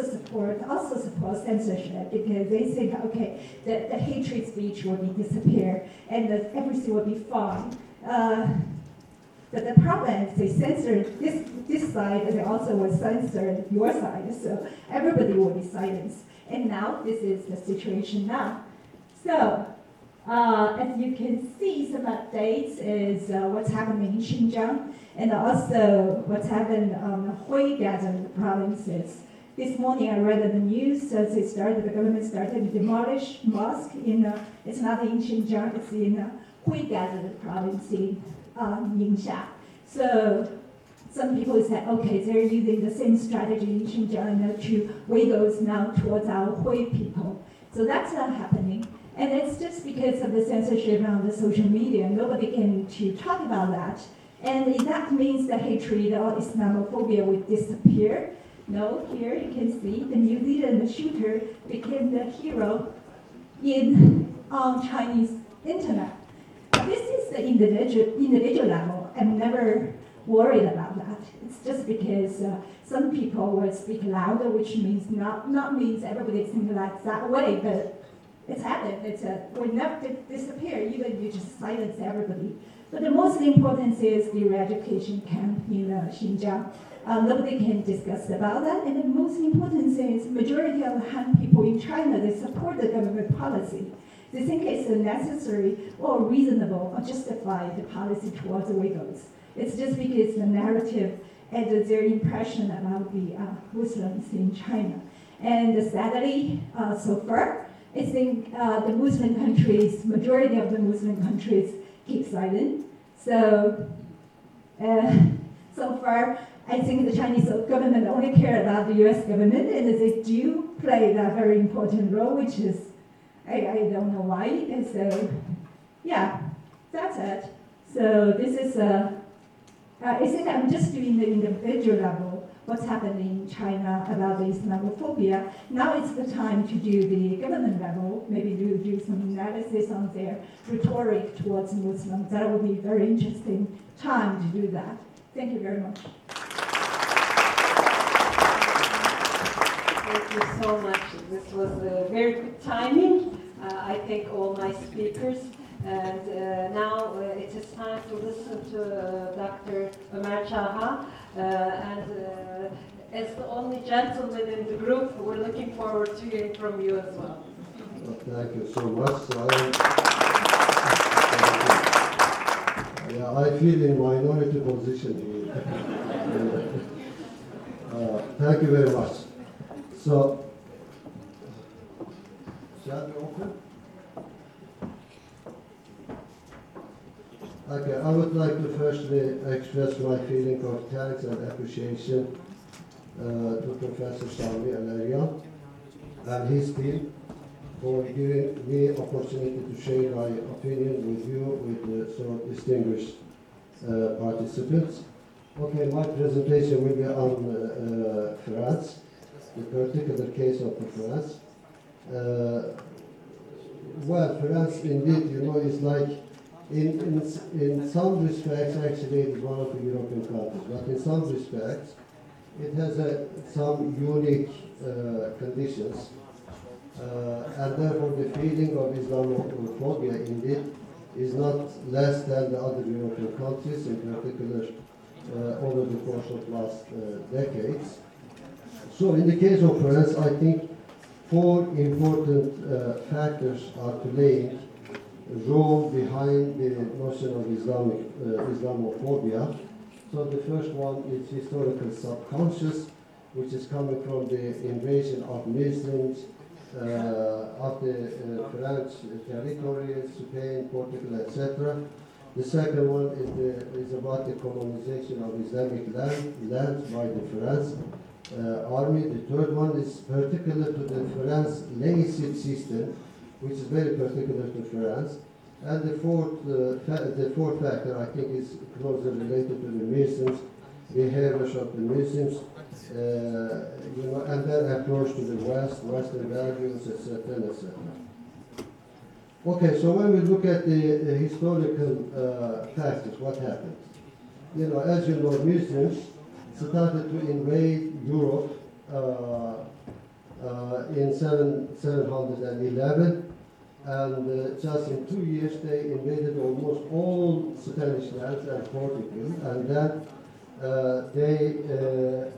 also support censorship because they think, okay, the hatred speech will be disappear and that everything will be fine. But the problem is they censored this side, and they also was censored your side, so everybody will be silenced. And now this is the situation now. So, as you can see, some updates is what's happening in Xinjiang, and also what's happened on the Hui gathered provinces. This morning I read the news, so the government started to demolish mosque it's not in Xinjiang, it's in Hui gathered province in Ningxia. So some people said, okay, they're using the same strategy in Xinjiang to Uyghurs now towards our Hui people. So that's not happening. And it's just because of the censorship on the social media. Nobody can to talk about that. And that means the hatred or Islamophobia would disappear. No, here you can see the New Zealand shooter became the hero on Chinese internet. This is the individual level. I'm never worried about that. It's just because some people will speak louder, which means not means everybody thinks like that way, but it's happened. It will never disappear, even you just silence everybody. But the most important is the eradication camp in Xinjiang. Nobody can discuss about that. And the most important thing is majority of the Han people in China, they support the government policy. They think it's a necessary or reasonable or justified policy towards the Uyghurs. It's just because the narrative and their impression about the Muslims in China. And sadly, so far, I think the Muslim countries, majority of the Muslim countries keep silent. So, so far, I think the Chinese government only care about the US government, and they do play that very important role, which is, I don't know why. And so, yeah, that's it. So this is, I think I'm just doing the individual level, what's happening in China about the Islamophobia. Now it's the time to do the government level, maybe do some analysis on their rhetoric towards Muslims. That would be a very interesting time to do that. Thank you very much. Thank you so much. This was very good timing. I thank all my speakers. And now it is time to listen to Dr. Omer Caha. As the only gentleman in the group, we're looking forward to hearing from you as well. Thank you so much. I feel in minority position here. Thank you very much. So, shall we open? Okay, I would like to firstly express my feeling of thanks and appreciation to Professor Sami Al-Aryan and his team for giving me opportunity to share my opinion with you, with so distinguished participants. Okay, my presentation will be on France, the particular case of France. Well, France indeed, is like, in some respects, actually, it is one of the European countries, but in some respects, it has some unique conditions, and therefore the feeling of Islamophobia indeed is not less than the other European countries, in particular over the course of last decades. So in the case of France, I think four important factors are playing role behind the notion of Islamophobia. So the first one is historical subconscious, which is coming from the invasion of Muslims of the French territories, Spain, Portugal, etc. The second one is about the colonization of Islamic lands by the French army. The third one is particular to the French laicite system, which is very particular to France. And the fourth factor, I think, is closely related to the Muslims, behaviors of the Muslims, and their approach to the West, Western values, etc., etc. Okay, so when we look at the historical factors, what happened? As you know, Muslims started to invade Europe in 711, and just in 2 years they invaded almost all Spanish lands and Portugal, and then they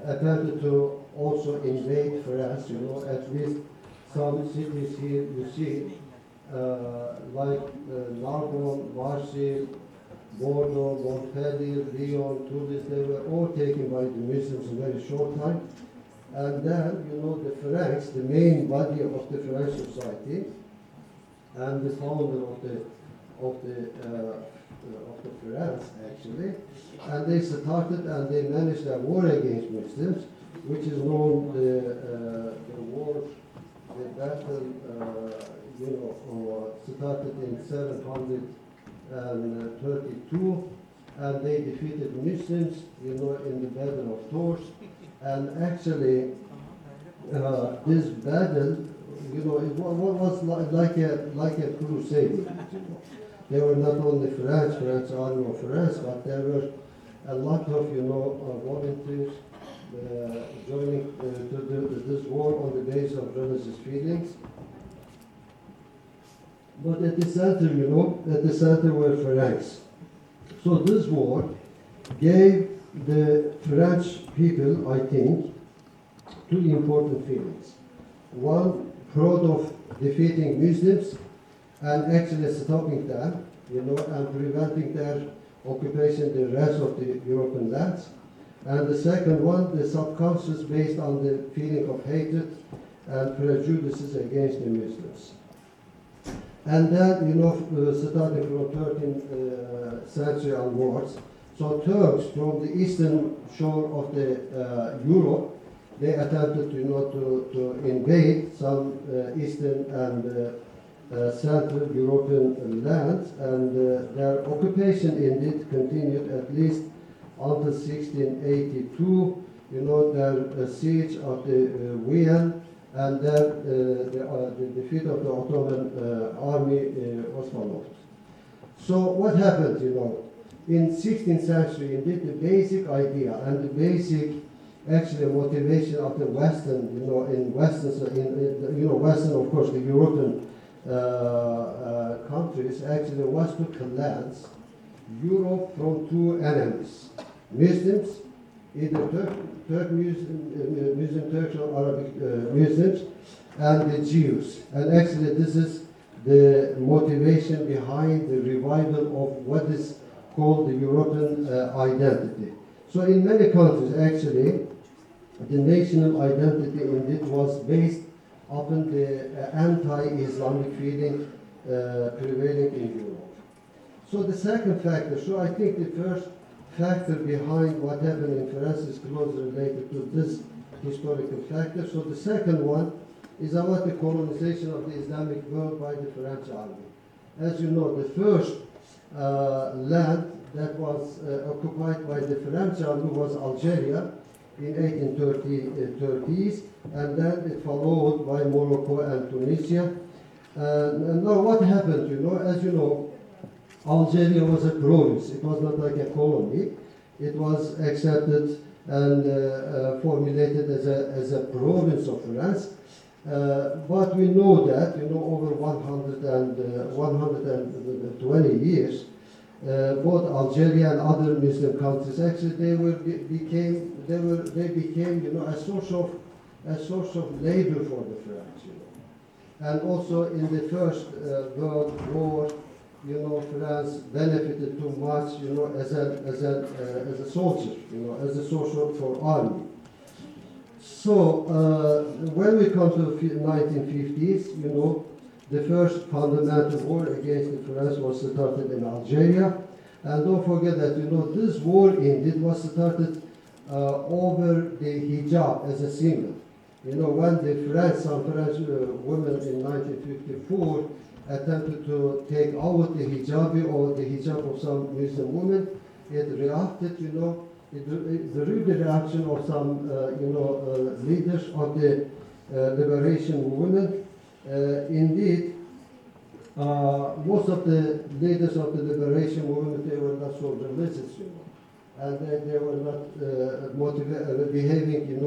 attempted to also invade France, at least some cities here you see, like Narbonne, Varsha, Bordeaux, Montpellier, Lyon, Toulouse, they were all taken by the Muslims in a very short time. And then, the Franks, the main body of the French society, and the founder of the France, actually, and they started and they managed a war against Muslims, which is known the war, the battle, started in 732, and they defeated Muslims, in the Battle of Tours, and actually this battle, it was like a crusade. There were not only French army of France, but there were a lot of volunteers joining to this war on the basis of religious feelings. But at the center, were Franks. So this war gave the French people, I think, two important feelings. One, proud of defeating Muslims and actually stopping them, and preventing their occupation the rest of the European lands. And the second one, the subconscious based on the feeling of hatred and prejudices against the Muslims. And then, starting from 13th century onwards, so Turks from the eastern shore of the Europe, they attempted to invade some eastern and Central European lands, and their occupation indeed continued at least until 1682. Their siege of the Wien, and then the defeat of the Ottoman army was followed. So what happened? In 16th century, indeed, the basic idea and the basic actually motivation of the Western, in Western, of course, the European countries actually was to cleanse Europe from two enemies: Muslims, either Muslim Turks or Arabic Muslims, and the Jews. And actually, this is the motivation behind the revival of what is called the European identity. So in many countries, actually, the national identity indeed was based upon the anti-Islamic feeling prevailing in Europe. So the second factor, so I think the first factor behind what happened in France is closely related to this historical factor. So the second one is about the colonization of the Islamic world by the French army. As you know, the first land that was occupied by the French army was Algeria in 1830s, and then it followed by Morocco and Tunisia. And now what happened, as you know, Algeria was a province. It was not like a colony. It was accepted and formulated as a province of France. But we know that, over 120 years, both Algeria and other Muslim countries, actually, they became, a source of labor for the French, And also in the First World War, France benefited too much, as a soldier, as a soldier for army. So when we come to the 1950s, the first fundamental war against the France was started in Algeria. And don't forget that, this war indeed was started over the hijab as a symbol. When some French women in 1954 attempted to take out the hijab or the hijab of some Muslim women, it reacted, the reaction of some, leaders of the liberation movement. Indeed, most of the leaders of the liberation movement, they were not so religious, and they were not behaving,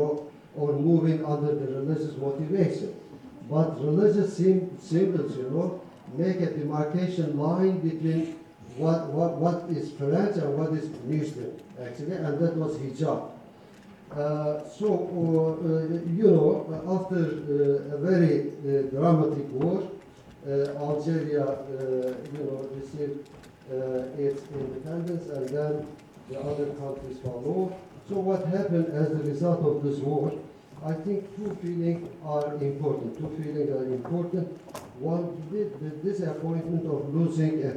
or moving under the religious motivation. But religious symbols, make a demarcation line between what is French and what is Muslim, actually, and that was hijab. After a very dramatic war, Algeria, received its independence, and then the other countries followed. So what happened as a result of this war? I think two feelings are important. One, the disappointment of losing a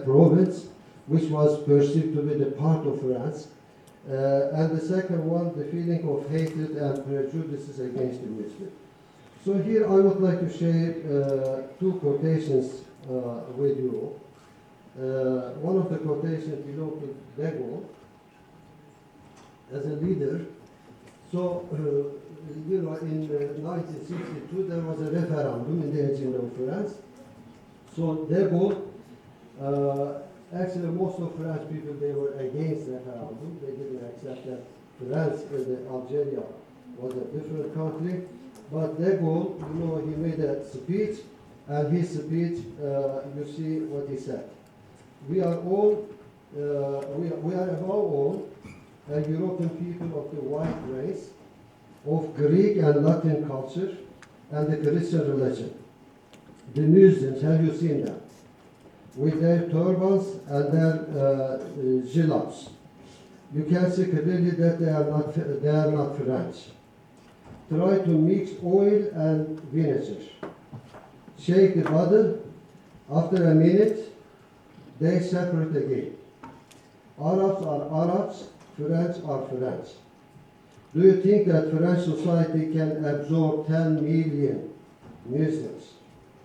province which was perceived to be the part of France. And the second one, the feeling of hatred and prejudices against the Muslims. So here I would like to share two quotations with you. One of the quotations belongs to De Gaulle as a leader. So, in 1962 there was a referendum in the engine of France. So De Gaulle, actually most of French people, they were against referendum. They didn't accept that France, Algeria was a different country. But De Gaulle, he made a speech, and his speech, you see what he said. We are all, we are above all, European people of the white race, of Greek and Latin culture, and the Christian religion. The Muslims, have you seen them? With their turbans and their jilabs. You can see clearly that they are not French. Try to mix oil and vinegar. Shake the bottle. After a minute, they separate again. Arabs are Arabs, French are French. Do you think that French society can absorb 10 million Muslims,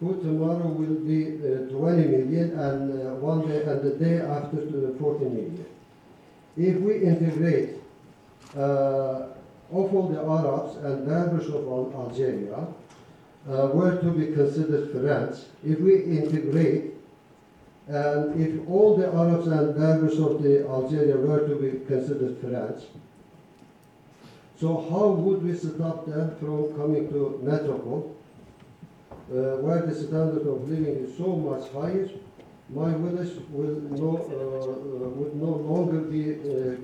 who tomorrow will be 20 million, and one day and the day after 40 million? If we integrate of all the Arabs and Berbers of Algeria were to be considered French, if we integrate, and if all the Arabs and Berbers of the Algeria were to be considered French, so how would we stop them from coming to metropole, where the standard of living is so much higher? My village would no longer be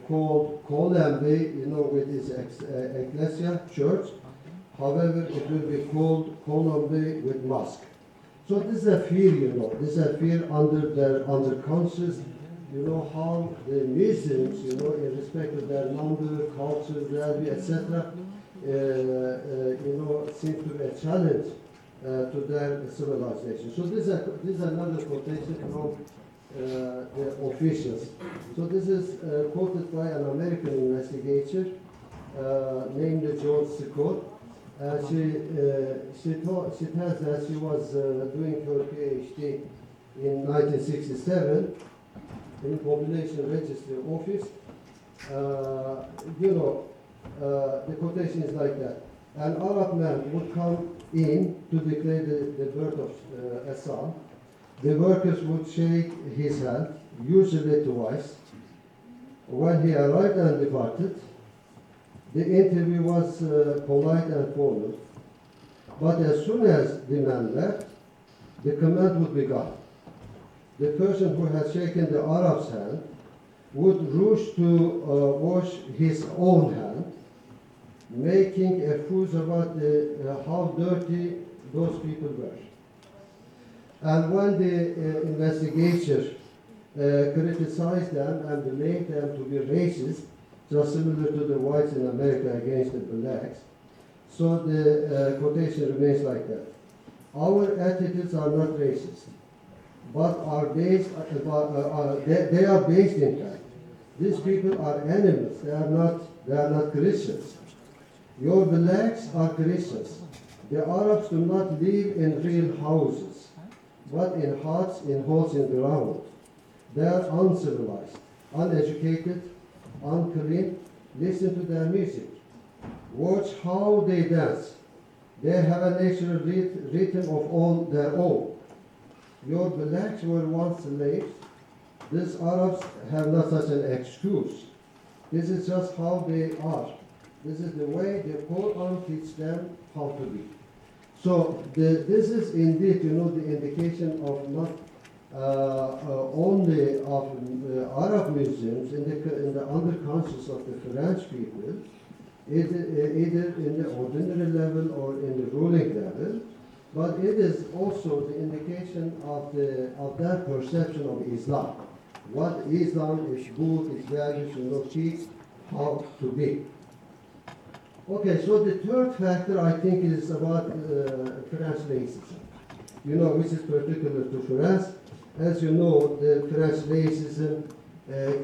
called Kolembe, with its ecclesia, church. However, it will be called Kolembe with mosque. So this is a fear, this is a fear under their conscious, how the Muslims, in respect of their number, culture, value, etc., seem to be a challenge to their civilization. So this is another quotation from the officials. So this is quoted by an American investigator named George Scott. She tells that she was doing her PhD in 1967 in Population Registry Office. The quotation is like that. An Arab man would come in to declare the birth of a son. The workers would shake his hand, usually twice. When he arrived and departed, the interview was polite and formal. But as soon as the man left, the command would be gone. The person who had shaken the Arab's hand would rush to wash his own hand, making a fuss about how dirty those people were. And when the investigator criticized them and blamed them to be racist, just similar to the whites in America against the blacks, so the quotation remains like that. Our attitudes are not racist, but are based, they are based in fact. These people are animals, they are not Christians. Your blacks are Christians. The Arabs do not live in real houses, but in huts, in holes in the ground. They are uncivilized, uneducated, unclean. Listen to their music. Watch how they dance. They have a natural rhythm of all their own. Your blacks were once slaves. These Arabs have not such an excuse. This is just how they are. This is the way the Quran teaches them how to be. So this is indeed, the indication of not only of Arab Muslims in the underconscious of the French people, either in the ordinary level or in the ruling level, but it is also the indication of their perception of Islam. What Islam, its book, its values, teach how to be. Okay, so the third factor I think is about French racism, which is particular to France. As you know, the French racism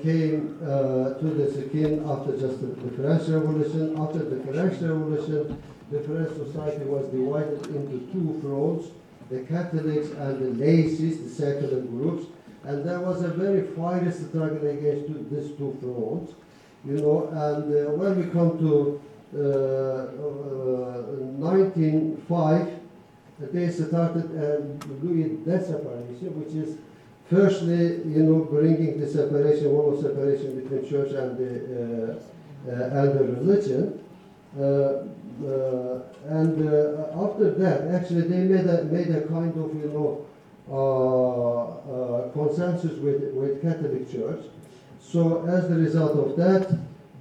came to the skin after just the French Revolution. After the French Revolution, the French society was divided into two fronts, the Catholics and the laicists, the secular groups, and there was a very fiery struggle against these two fronts, and when we come to 1905, they started Luwei separation, which is firstly, bringing the separation, wall of separation between church and the religion. After that, actually, they made a kind of, consensus with Catholic Church. So as the result of that,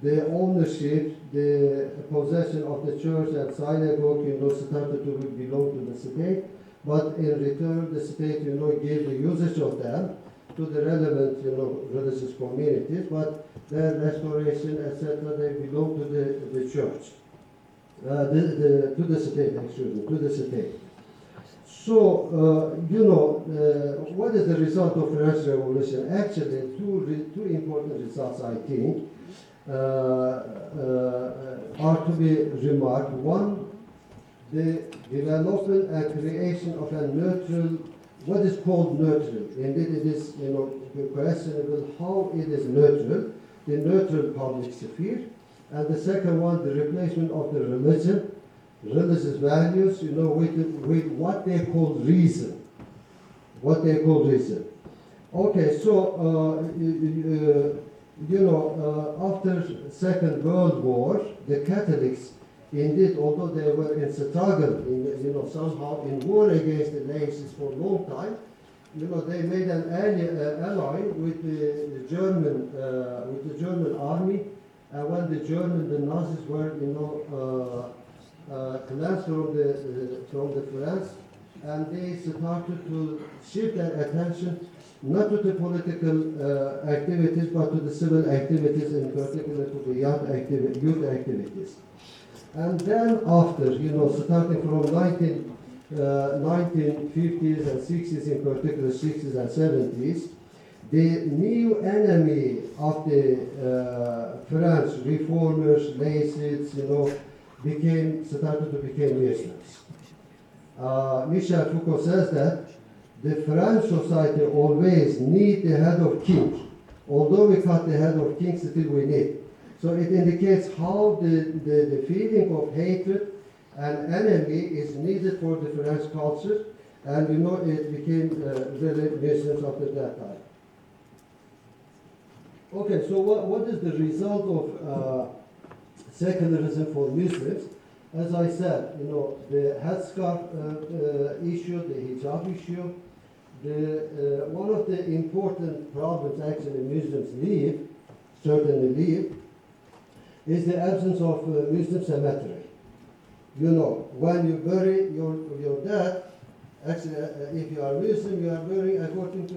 the ownership, the possession of the church and synagogue, started to belong to the state. But in return, the state, gave the usage of them to the relevant, religious communities. But their restoration, etc., they belong to the church, to the state. So, what is the result of French Revolution? Actually, two important results, I think, are to be remarked. One, the development and creation of a neutral, what is called neutral. Indeed, it is, questionable how it is neutral, the neutral public sphere. And the second one, the replacement of the religion, religious values, with what they call reason. Okay, so, after Second World War, the Catholics, indeed, although they were in struggle, somehow in war against the Nazis for a long time, they made an ally with the German army, and when the Nazis were, cleansed from the France, and they started to shift their attention not to the political activities, but to the civil activities, in particular to the youth activities. And then after, starting from 1950s and 60s, in particular 60s and 70s, the new enemy of the French reformers, laicists, started to become Muslims. Michel Foucault says that the French society always need the head of king. Although we cut the head of king, still we need. So it indicates how the feeling of hatred and enemy is needed for the French culture, and it became really Muslims after that time. Okay, so what is the result of secularism for Muslims? As I said, the headscarf issue, the hijab issue, one of the important problems actually Muslims certainly leave, is the absence of Muslim cemetery. When you bury your dead, actually, if you are Muslim, you are burying according to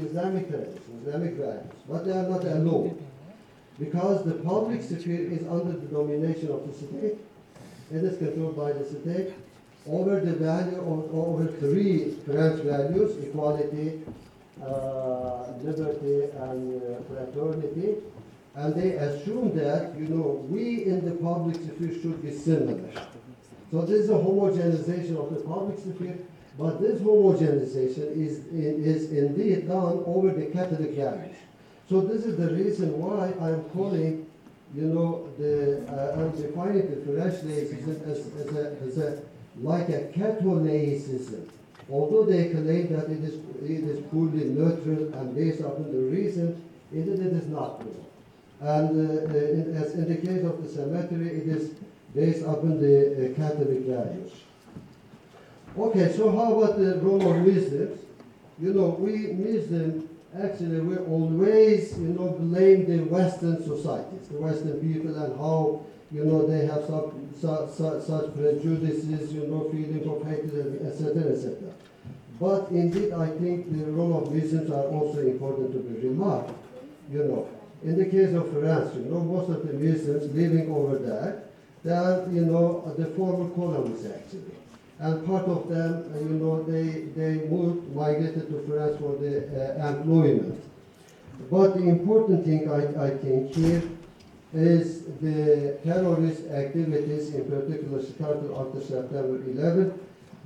Islamic tradition, Islamic values. But they are not alone, because the public sphere is under the domination of the state. It is controlled by the state over the value of over three French values: equality, liberty, and fraternity. And they assume that, we in the public sphere should be similar. So this is a homogenization of the public sphere, but this homogenization is indeed done over the Catholic values. So this is the reason why I'm calling, I'm defining the French laicism as like a Catholicism. Although they claim that it is purely neutral and based upon the reason, it is not true. And as in the case of the cemetery, it is based upon the Catholic values. Okay, so how about the role of Muslims? You know, we Muslims, actually, we always, you know, blame the Western societies, the Western people, and how, you know, they have such prejudices, you know, feeling of hatred, etc., etc. But indeed, I think the role of Muslims are also important to be remarked. You know, in the case of France, you know, most of the Muslims living over there, they are, you know, the former colonists actually. And part of them, you know, they migrated to France for the employment. But the important thing, I think, here is the terrorist activities, in particular, started after September 11,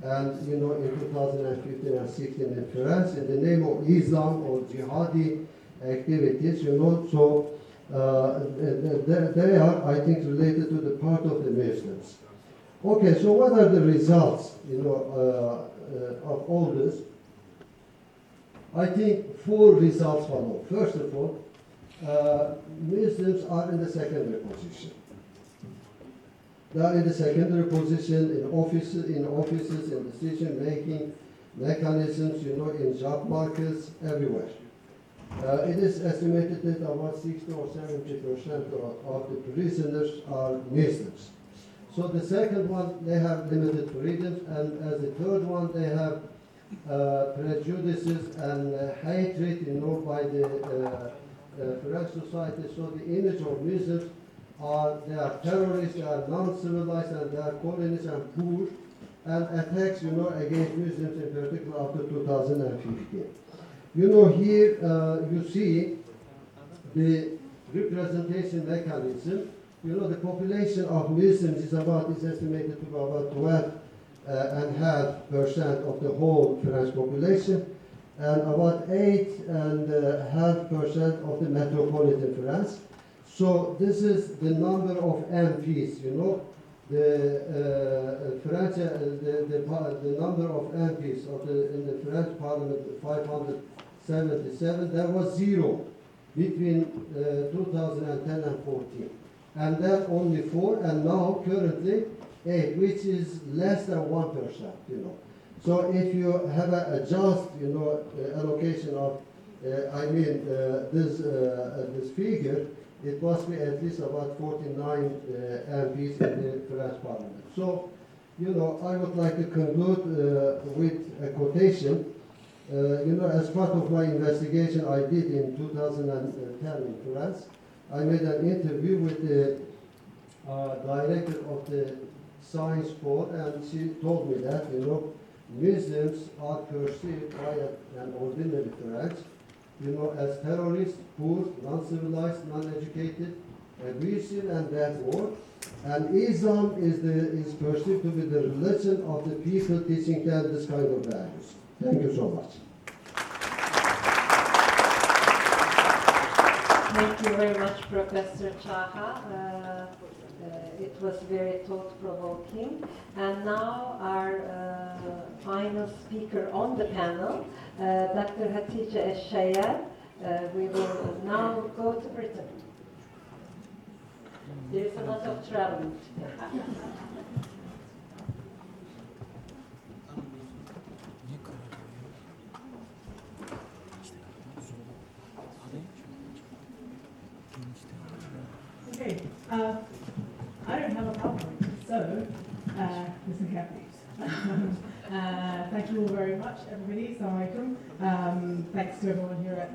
and, you know, in 2015 and 16 in France, in the name of Islam or jihadi activities, you know, so they are, I think, related to the part of the Muslims. Okay, so what are the results, you know, of all this? I think 4 results follow. First of all, Muslims are in the secondary position. They are in the secondary position in offices, in decision-making mechanisms, you know, in job markets, everywhere. It is estimated that about 60 or 70% of the prisoners are Muslims. So the second one, they have limited freedoms, and as the third one, they have prejudices and hatred, you know, by the French society. So the image of Muslims they are terrorists, they are non-civilized, and they are colonists and poor, and attacks, you know, against Muslims in particular after 2015. You know, here you see the representation mechanism. You know, the population of Muslims is estimated to be about 12.5% of the whole French population, and about 8.5% of the metropolitan France. So this is the number of MPs, you know, the number of MPs in the French Parliament, 577, there was 0 between 2010 and 14. And then only 4, and now currently 8, which is less than 1%, you know. So if you have a just, you know, allocation of, this figure, it must be at least about 49 MPs in the French Parliament. So, you know, I would like to conclude with a quotation. You know, as part of my investigation I did in 2010 in France, I made an interview with the director of the Science Board, and she told me that, you know, Muslims are perceived by an ordinary French, you know, as terrorists, poor, non-civilized, non-educated, abusive, and backward. And Islam is perceived to be the religion of the people, teaching them this kind of values. Thank you so much. Thank you very much, Professor Caha. It was very thought-provoking. And now our final speaker on the panel, Dr. Khadijah Elshayyal. We will now go to Britain. There's a lot of traveling. Okay, I don't have a PowerPoint, so listen carefully. Thank you all very much, everybody. Assalamu alaikum. Thanks to everyone here at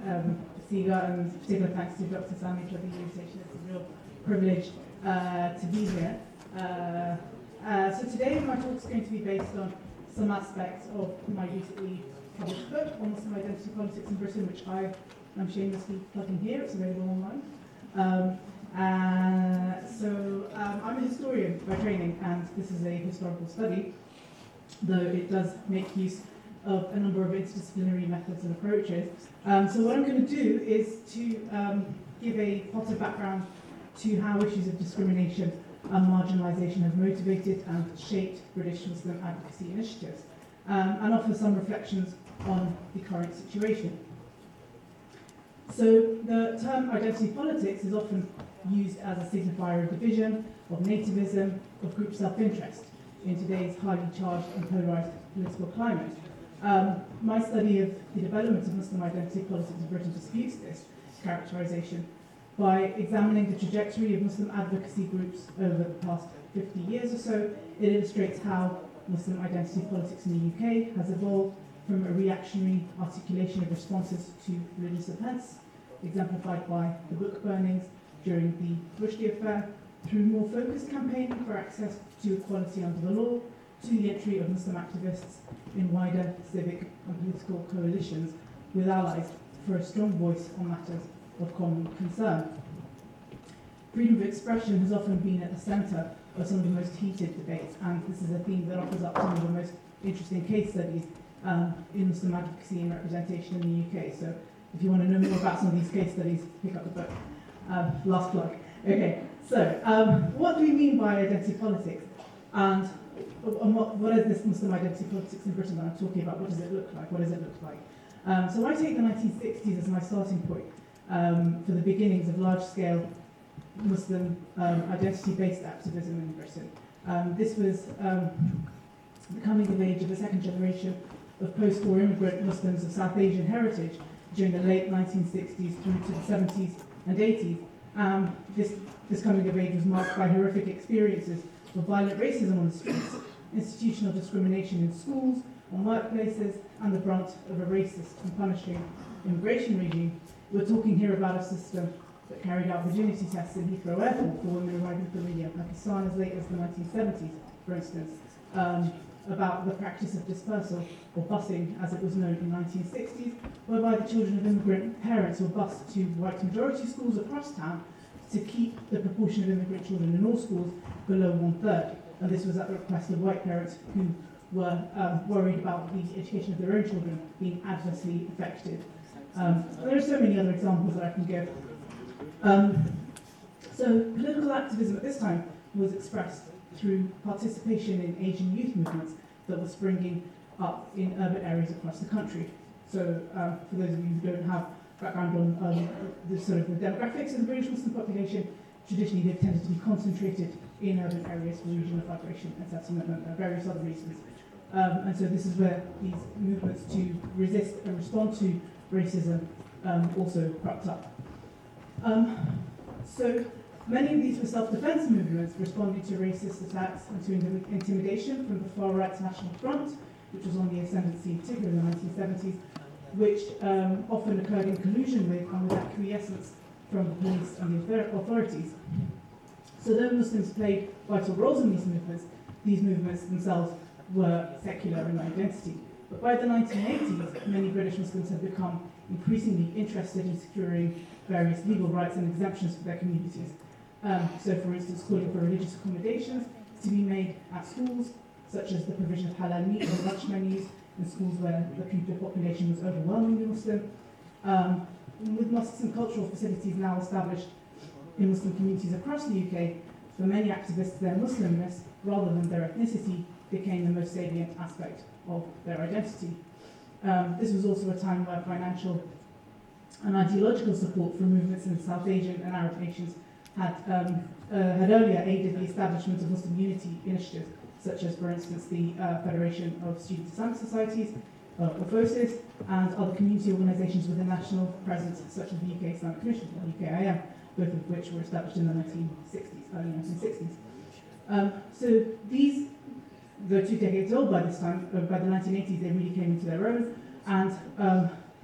CIGA, and particular thanks to Dr. Sami for the invitation. It's a real privilege to be here. So today my talk is going to be based on some aspects of my recently published book on Muslim identity politics in Britain, which I am shamelessly plugging here. It's available online. I'm a historian by training, and this is a historical study, though it does make use of a number of interdisciplinary methods and approaches. So what I'm going to do is to give a potted background to how issues of discrimination and marginalisation have motivated and shaped British Muslim advocacy initiatives, and offer some reflections on the current situation. So the term identity politics is often used as a signifier of division, of nativism, of group self-interest. in today's highly charged and polarized political climate. My study of the development of Muslim identity politics in Britain disputes this characterization by examining the trajectory of Muslim advocacy groups over the past 50 years or so. It illustrates how Muslim identity politics in the UK has evolved from a reactionary articulation of responses to religious events, exemplified by the book burnings during the Rushdie affair, through more focused campaigning for access to equality under the law, to the entry of Muslim activists in wider civic and political coalitions with allies for a strong voice on matters of common concern. Freedom of expression has often been at the centre of some of the most heated debates, and this is a theme that offers up some of the most interesting case studies in Muslim advocacy and representation in the UK. So if you want to know more about some of these case studies, pick up the book. Last plug. Okay, so what do we mean by identity politics? And what is this Muslim identity politics in Britain that I'm talking about? What does it look like? What does it look like? So I take the 1960s as my starting point for the beginnings of large-scale Muslim identity-based activism in Britain. This was the coming of age of a second generation of post-war immigrant Muslims of South Asian heritage during the late 1960s through to the 70s and 80s. This coming of age was marked by horrific experiences of violent racism on the streets, institutional discrimination in schools, on workplaces, and the brunt of a racist and punishing immigration regime. We're talking here about a system that carried out virginity tests in Heathrow Airport for women arriving from India and Pakistan as late as the 1970s, for instance, about the practice of dispersal, or busing as it was known in the 1960s, whereby the children of immigrant parents were bused to white majority schools across town to keep the proportion of immigrant children in all schools below 1/3. And this was at the request of white parents who were worried about the education of their own children being adversely affected. There are so many other examples that I can give. So political activism at this time was expressed through participation in Asian youth movements that were springing up in urban areas across the country. So for those of you who don't have background on the sort of the demographics of the British Muslim population, traditionally they've tended to be concentrated in urban areas for regional migration and settlement and various other reasons. And so this is where these movements to resist and respond to racism also cropped up. So many of these were self-defense movements responding to racist attacks and to intimidation from the far-right National Front, which was on the ascendancy, particularly in the 1970s, which often occurred in collusion with and with acquiescence from the police and the authorities. So though Muslims played vital roles in these movements themselves were secular in identity. But by the 1980s, many British Muslims had become increasingly interested in securing various legal rights and exemptions for their communities. So for instance, calling for religious accommodations to be made at schools, such as the provision of halal meat and lunch menus in schools where the pupil population was overwhelmingly Muslim. With mosques and cultural facilities now established in Muslim communities across the UK, for many activists, their Muslimness, rather than their ethnicity, became the most salient aspect of their identity. This was also a time where financial and ideological support for movements in South Asian and Arab nations had earlier aided the establishment of Muslim unity initiatives, such as, for instance, the Federation of Student Islamic Societies, or FOSIS, and other community organisations with a national presence, such as the UK Islamic Commission, or UKIM, both of which were established in the 1960s, early 1960s. So these, though 2 decades old by this time, by the 1980s they really came into their own, and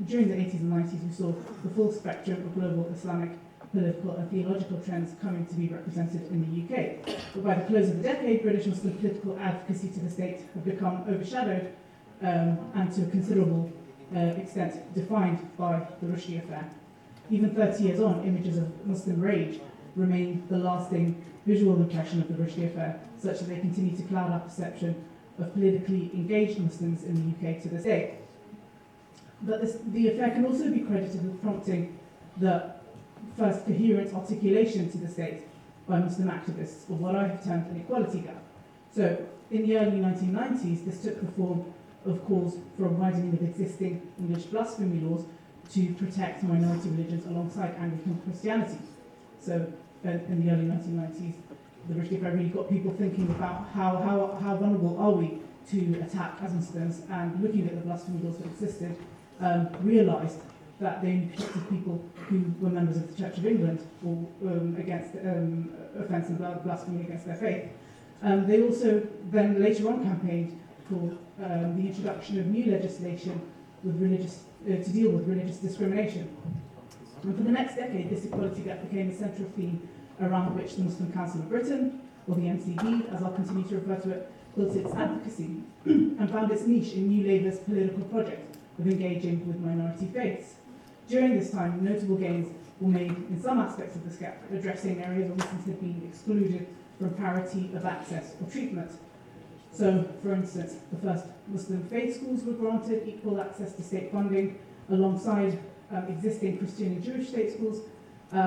during the 80s and 90s we saw the full spectrum of global Islamic political and theological trends coming to be represented in the UK. But by the close of the decade, British Muslim political advocacy to the state had become overshadowed and to a considerable extent defined by the Rushdie affair. Even 30 years on, images of Muslim rage remain the lasting visual impression of the Rushdie affair, such that they continue to cloud our perception of politically engaged Muslims in the UK to this day. But the affair can also be credited with prompting the first coherent articulation to the state by Muslim activists of what I have termed an equality gap. So in the early 1990s, this took the form of calls for a widening of existing English blasphemy laws to protect minority religions alongside Anglican Christianity. So in the early 1990s, the British really got people thinking about how vulnerable are we to attack as Muslims, and looking at the blasphemy laws that existed, realised that they only protected people who were members of the Church of England or against offence and blasphemy against their faith. They also then later on campaigned for the introduction of new legislation with to deal with religious discrimination. And for the next decade, this equality gap became a central theme around which the Muslim Council of Britain, or the MCB, as I'll continue to refer to it, built its advocacy and found its niche in New Labour's political project of engaging with minority faiths. During this time, notable gains were made in some aspects of this gap, addressing areas where Muslims had been excluded from parity of access or treatment. So, for instance, the first Muslim faith schools were granted equal access to state funding alongside existing Christian and Jewish state schools. The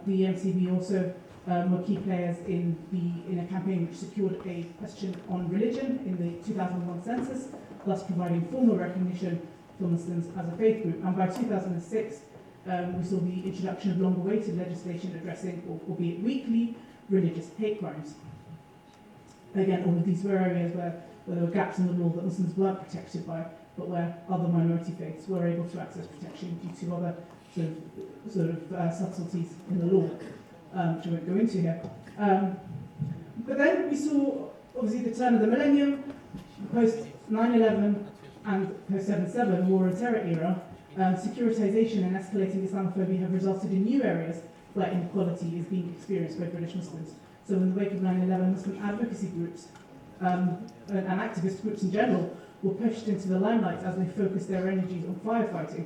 MCB also were key players in a campaign which secured a question on religion in the 2001 census, thus providing formal recognition for Muslims as a faith group. And by 2006, we saw the introduction of long-awaited legislation addressing, albeit weekly, religious hate crimes. Again, all of these were areas where there were gaps in the law that Muslims weren't protected by, but where other minority faiths were able to access protection due to other sort of subtleties in the law, which I won't go into here. But then we saw, obviously, the turn of the millennium, post 9/11 and post 7/7 war and terror era. Securitization and escalating Islamophobia have resulted in new areas where inequality is being experienced by British Muslims. So in the wake of 9/11, Muslim advocacy groups and activist groups in general were pushed into the limelight as they focused their energies on firefighting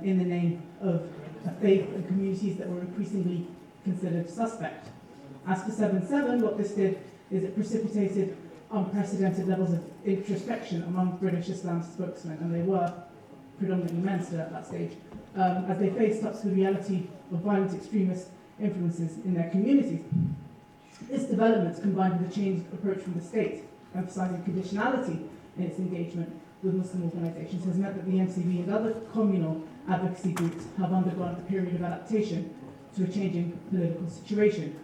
in the name of a faith and communities that were increasingly considered suspect. As for 7/7, what this did is it precipitated unprecedented levels of introspection among British Islam spokesmen, and they were predominantly men still at that stage, as they faced up to the reality of violent extremist influences in their communities. This development, combined with a changed approach from the state, emphasising conditionality in its engagement with Muslim organisations, has meant that the MCB and other communal advocacy groups have undergone a period of adaptation to a changing political situation.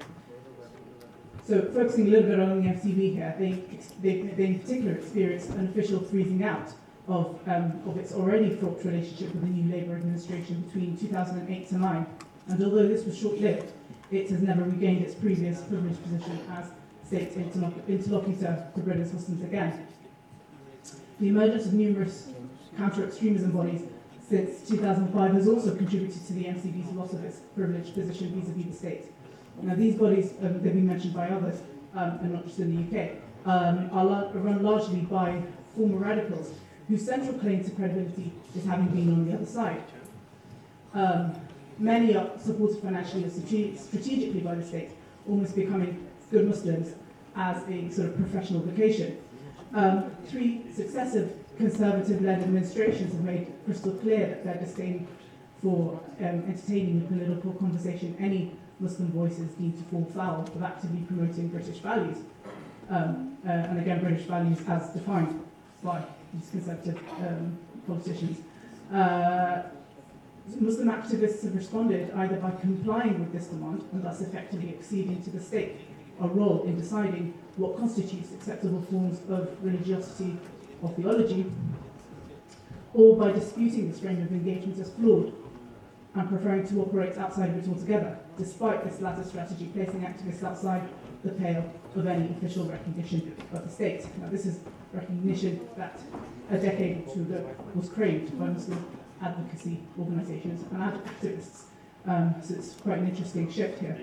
So, focusing a little bit on the MCB here, they in particular experienced an official freezing out of its already fraught relationship with the new Labour administration between 2008 to 9. And although this was short-lived, it has never regained its previous privileged position as state interlocutor to British Muslims again. The emergence of numerous counter-extremism bodies since 2005 has also contributed to the MCB's loss of its privileged position vis-à-vis the state. Now, these bodies, they've been mentioned by others, and not just in the UK, are run largely by former radicals whose central claim to credibility is having been on the other side. Many are supported financially and strategically by the state, almost becoming good Muslims as a sort of professional vocation. 3 successive conservative-led administrations have made crystal clear that their disdain for entertaining the political conversation any Muslim voices deemed to fall foul of actively promoting British values. And again, British values as defined by these conservative politicians. Muslim activists have responded either by complying with this demand and thus effectively acceding to the state a role in deciding what constitutes acceptable forms of religiosity or theology, or by disputing the strain of engagement as flawed and preferring to operate outside of it altogether, despite this latter strategy placing activists outside the pale of any official recognition of the state. Now, this is recognition that a decade or two ago was craved by Muslim advocacy organisations and activists. So it's quite an interesting shift here.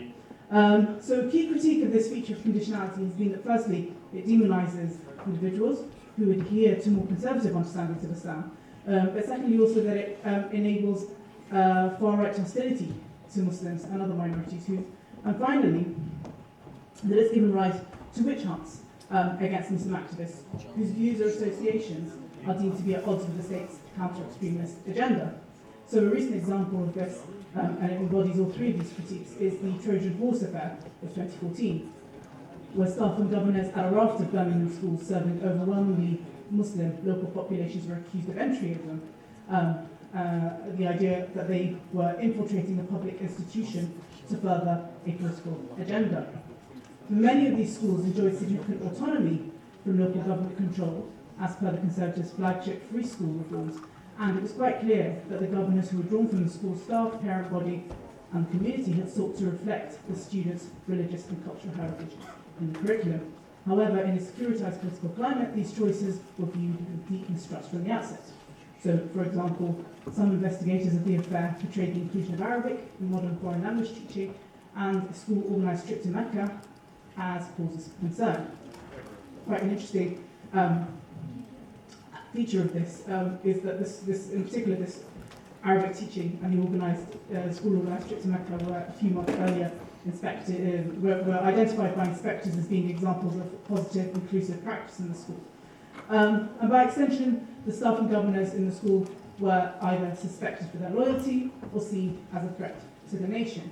So a key critique of this feature of conditionality has been that firstly, it demonises individuals who adhere to more conservative understandings of Islam, but secondly also that it enables far-right hostility to Muslims and other minorities who, and finally, that it's given rise to witch hunts against Muslim activists whose views or associations are deemed to be at odds with the state's counter-extremist agenda. So a recent example of this, and it embodies all 3 of these critiques, is the Trojan Horse affair of 2014, where staff and governors at a raft of Birmingham schools serving overwhelmingly Muslim local populations were accused of entry of them. The idea that they were infiltrating a public institution to further a political agenda. Many of these schools enjoy significant autonomy from local government control, as per the Conservatives' flagship free school reforms, and it was quite clear that the governors who were drawn from the school staff, parent body, and the community had sought to reflect the students' religious and cultural heritage in the curriculum. However, in a securitised political climate, these choices were viewed with deep mistrust from the outset. So, for example, some investigators of the affair portrayed the inclusion of Arabic in modern foreign language teaching and a school organised trip to Mecca as causes of concern. Quite an interesting feature of this is that this, in particular, this Arabic teaching and the school organised trip to Mecca were a few months earlier were identified by inspectors as being examples of positive, inclusive practice in the school. And by extension, the staff and governors in the school were either suspected for their loyalty or seen as a threat to the nation.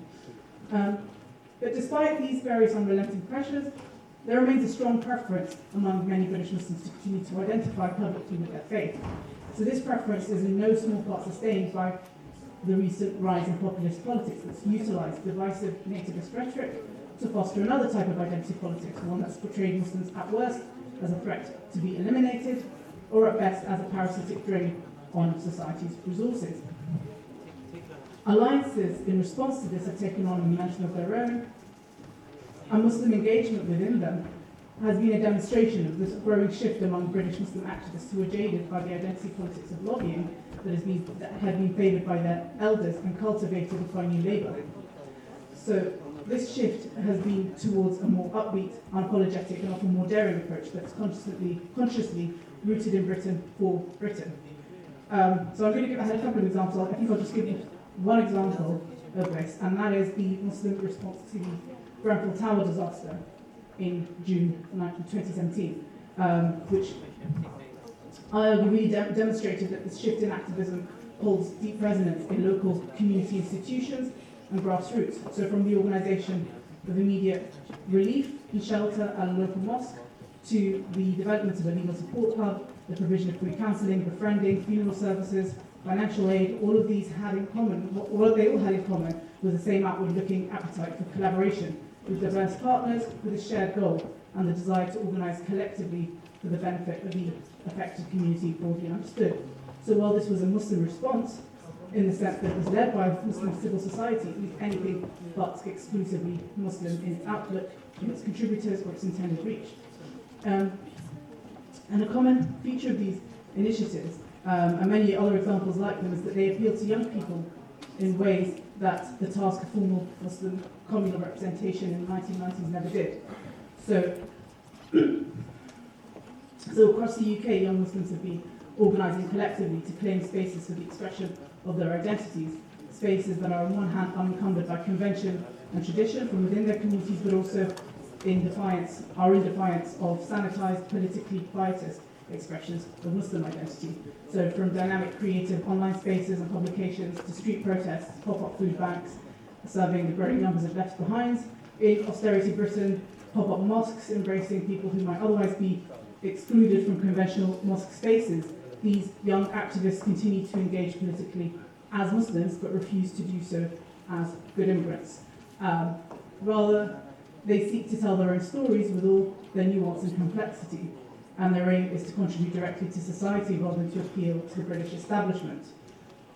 But despite these various unrelenting pressures, there remains a strong preference among many British Muslims to continue to identify publicly with their faith. So this preference is in no small part sustained by the recent rise in populist politics that's utilised divisive nativist rhetoric to foster another type of identity politics, one that's portrayed Muslims at worst as a threat to be eliminated, or at best as a parasitic drain on society's resources. Alliances in response to this have taken on a dimension of their own, and Muslim engagement within them has been a demonstration of this growing shift among British Muslim activists who are jaded by the identity politics of lobbying that had been favoured by their elders and cultivated by new Labour. So this shift has been towards a more upbeat, unapologetic and often more daring approach that's consciously rooted in Britain for Britain. So I'm going to give a couple of examples. I think I'll just give you one example of this, and that is the Muslim response to the Grenfell Tower disaster in June 2017, which I argue really demonstrated that this shift in activism holds deep resonance in local community institutions and grassroots. So from the organisation of immediate relief and shelter at a local mosque, to the development of a legal support hub, the provision of free counselling, befriending, funeral services, financial aid, all of these had in common, what they all had in common was the same outward-looking appetite for collaboration with diverse partners with a shared goal and the desire to organise collectively for the benefit of the affected community broadly understood. So while this was a Muslim response, in the sense that it was led by Muslim civil society, it was anything but exclusively Muslim in its outlook, in its contributors, or its intended reach. And a common feature of these initiatives, and many other examples like them, is that they appeal to young people in ways that the task of formal Muslim communal representation in the 1990s never did. So across the UK, young Muslims have been organising collectively to claim spaces for the expression of their identities, spaces that are on one hand unencumbered by convention and tradition from within their communities, but also in defiance of sanitised, politically quietist expressions of Muslim identity. So from dynamic creative online spaces and publications to street protests, pop-up food banks, serving the growing numbers of left behinds. In austerity Britain, pop-up mosques embracing people who might otherwise be excluded from conventional mosque spaces. These young activists continue to engage politically as Muslims, but refuse to do so as good immigrants. Rather, they seek to tell their own stories with all their nuance and complexity, and their aim is to contribute directly to society rather than to appeal to the British establishment,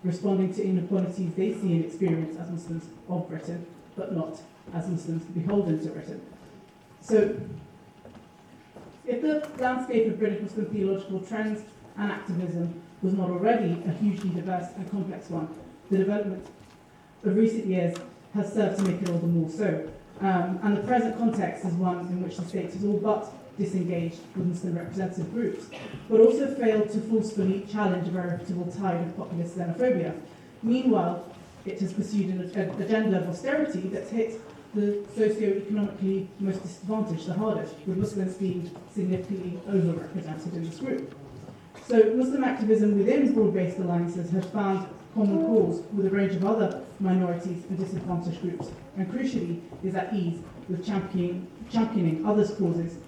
responding to inequalities they see and experience as Muslims of Britain, but not as Muslims beholden to Britain. So, if the landscape of British Muslim theological trends and activism was not already a hugely diverse and complex one, the development of recent years has served to make it all the more so. And the present context is one in which the state has all but disengaged with Muslim representative groups, but also failed to forcefully challenge a veritable tide of populist xenophobia. Meanwhile, it has pursued an agenda of austerity that's hit the socio-economically most disadvantaged the hardest, with Muslims being significantly overrepresented in this group. So Muslim activism within broad-based alliances has found common cause with a range of other minorities and disadvantaged groups, and crucially is at ease with championing others' causes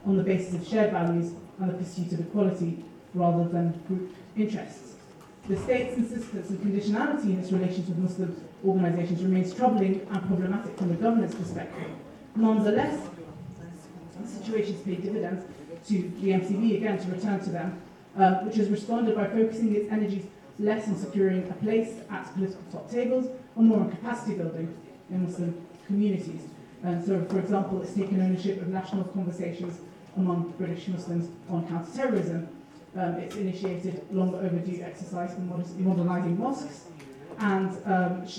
on the basis of shared values and the pursuit of equality rather than group interests. The state's insistence and conditionality in its relations with Muslim organisations remains troubling and problematic from a governance perspective. Nonetheless, the situation's paid dividends to the MCB, again, to return to them, which has responded by focusing its energies less on securing a place at political top tables and more on capacity building in Muslim communities. And so, for example, it's taken ownership of national conversations among British Muslims on counter-terrorism. It's initiated long overdue exercise in modernising mosques and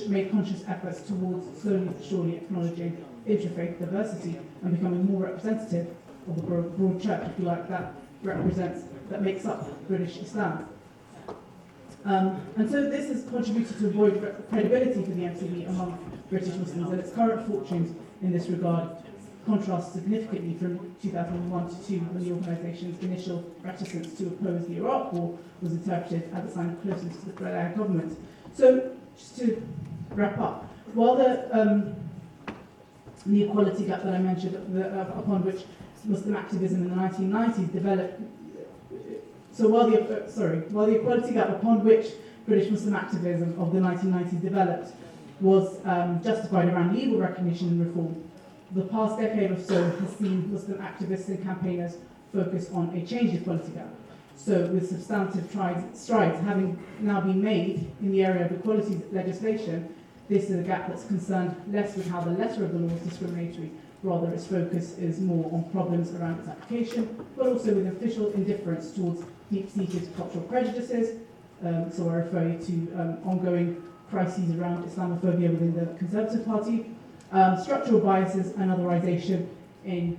made conscious efforts towards slowly but surely acknowledging interfaith diversity and becoming more representative of the broad church, if you like, that makes up British Islam. And so this has contributed to avoid credibility for the MCB among British Muslims, and its current fortunes in this regard contrast significantly from 2001 to 2, when the organisation's initial reticence to oppose the Iraq War was interpreted as a sign of closeness to the Blair government. So, just to wrap up, while the equality gap that I mentioned, upon which Muslim activism in the 1990s developed, while the equality gap upon which British Muslim activism of the 1990s developed was justified around legal recognition and reform, the past decade or so has seen Muslim activists and campaigners focus on a changed equality gap. So, with substantive strides having now been made in the area of equality legislation, this is a gap that's concerned less with how the letter of the law is discriminatory, rather its focus is more on problems around its application, but also with official indifference towards deep-seated cultural prejudices. So I refer you to ongoing crises around Islamophobia within the Conservative Party, structural biases and otherization in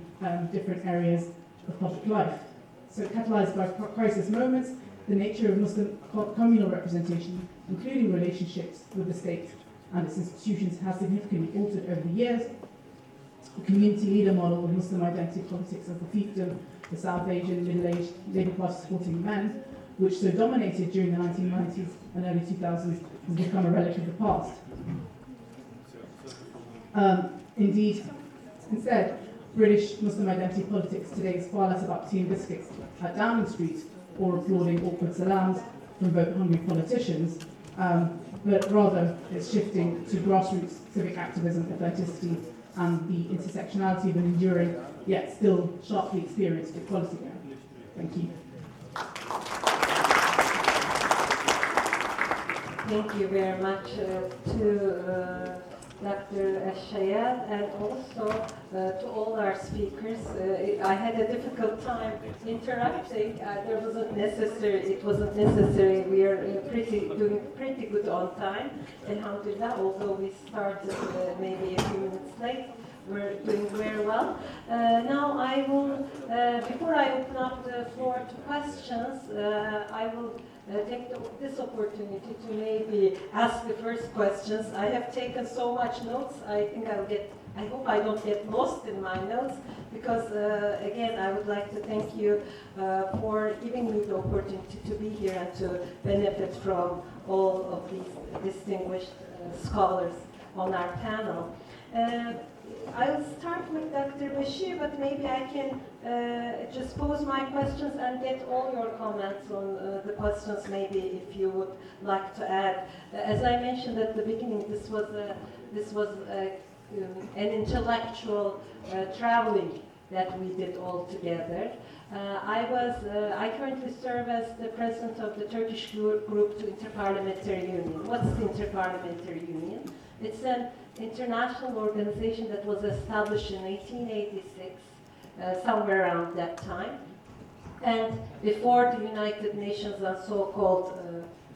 different areas of public life. So catalyzed by crisis moments, the nature of Muslim communal representation, including relationships with the state and its institutions, has significantly altered over the years. The community leader model of Muslim identity politics of the fiefdom, the South Asian, middle-aged, Labour Party supporting men, which so dominated during the 1990s and early 2000s, has become a relic of the past. Indeed, instead, British Muslim identity politics today is far less about tea and biscuits at Downing Street or applauding awkward salams from vote hungry politicians, but rather it's shifting to grassroots civic activism, authenticity, and the intersectionality of an enduring, yet still sharply experienced equality gap. Thank you. Thank you very much to Dr. Elshayyal, and also to all our speakers. I had a difficult time interrupting. It wasn't necessary. We are doing pretty good on time. Alhamdulillah, although we started maybe a few minutes late, we're doing very well. Now I will, before I open up the floor to questions, I will take this opportunity to maybe ask the first questions. I have taken so much notes. I hope I don't get lost in my notes, because again, I would like to thank you for giving me the opportunity to be here and to benefit from all of these distinguished scholars on our panel. I'll start with Dr. Bashir, but maybe I can just pose my questions and get all your comments on the questions, maybe if you would like to add. As I mentioned at the beginning, this was an intellectual traveling that we did all together. I currently serve as the president of the Turkish group to Interparliamentary Union. What's the Interparliamentary Union? It's an international organization that was established in 1886, somewhere around that time, and before the United Nations and so-called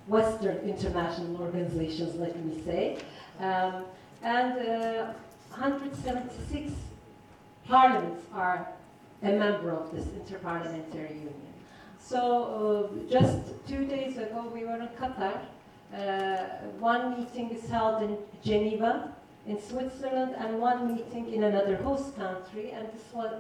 Western international organizations, let me say. And 176 parliaments are a member of this Interparliamentary Union. So just 2 days ago, we were in Qatar. One meeting is held in Geneva, in Switzerland, and one meeting in another host country. And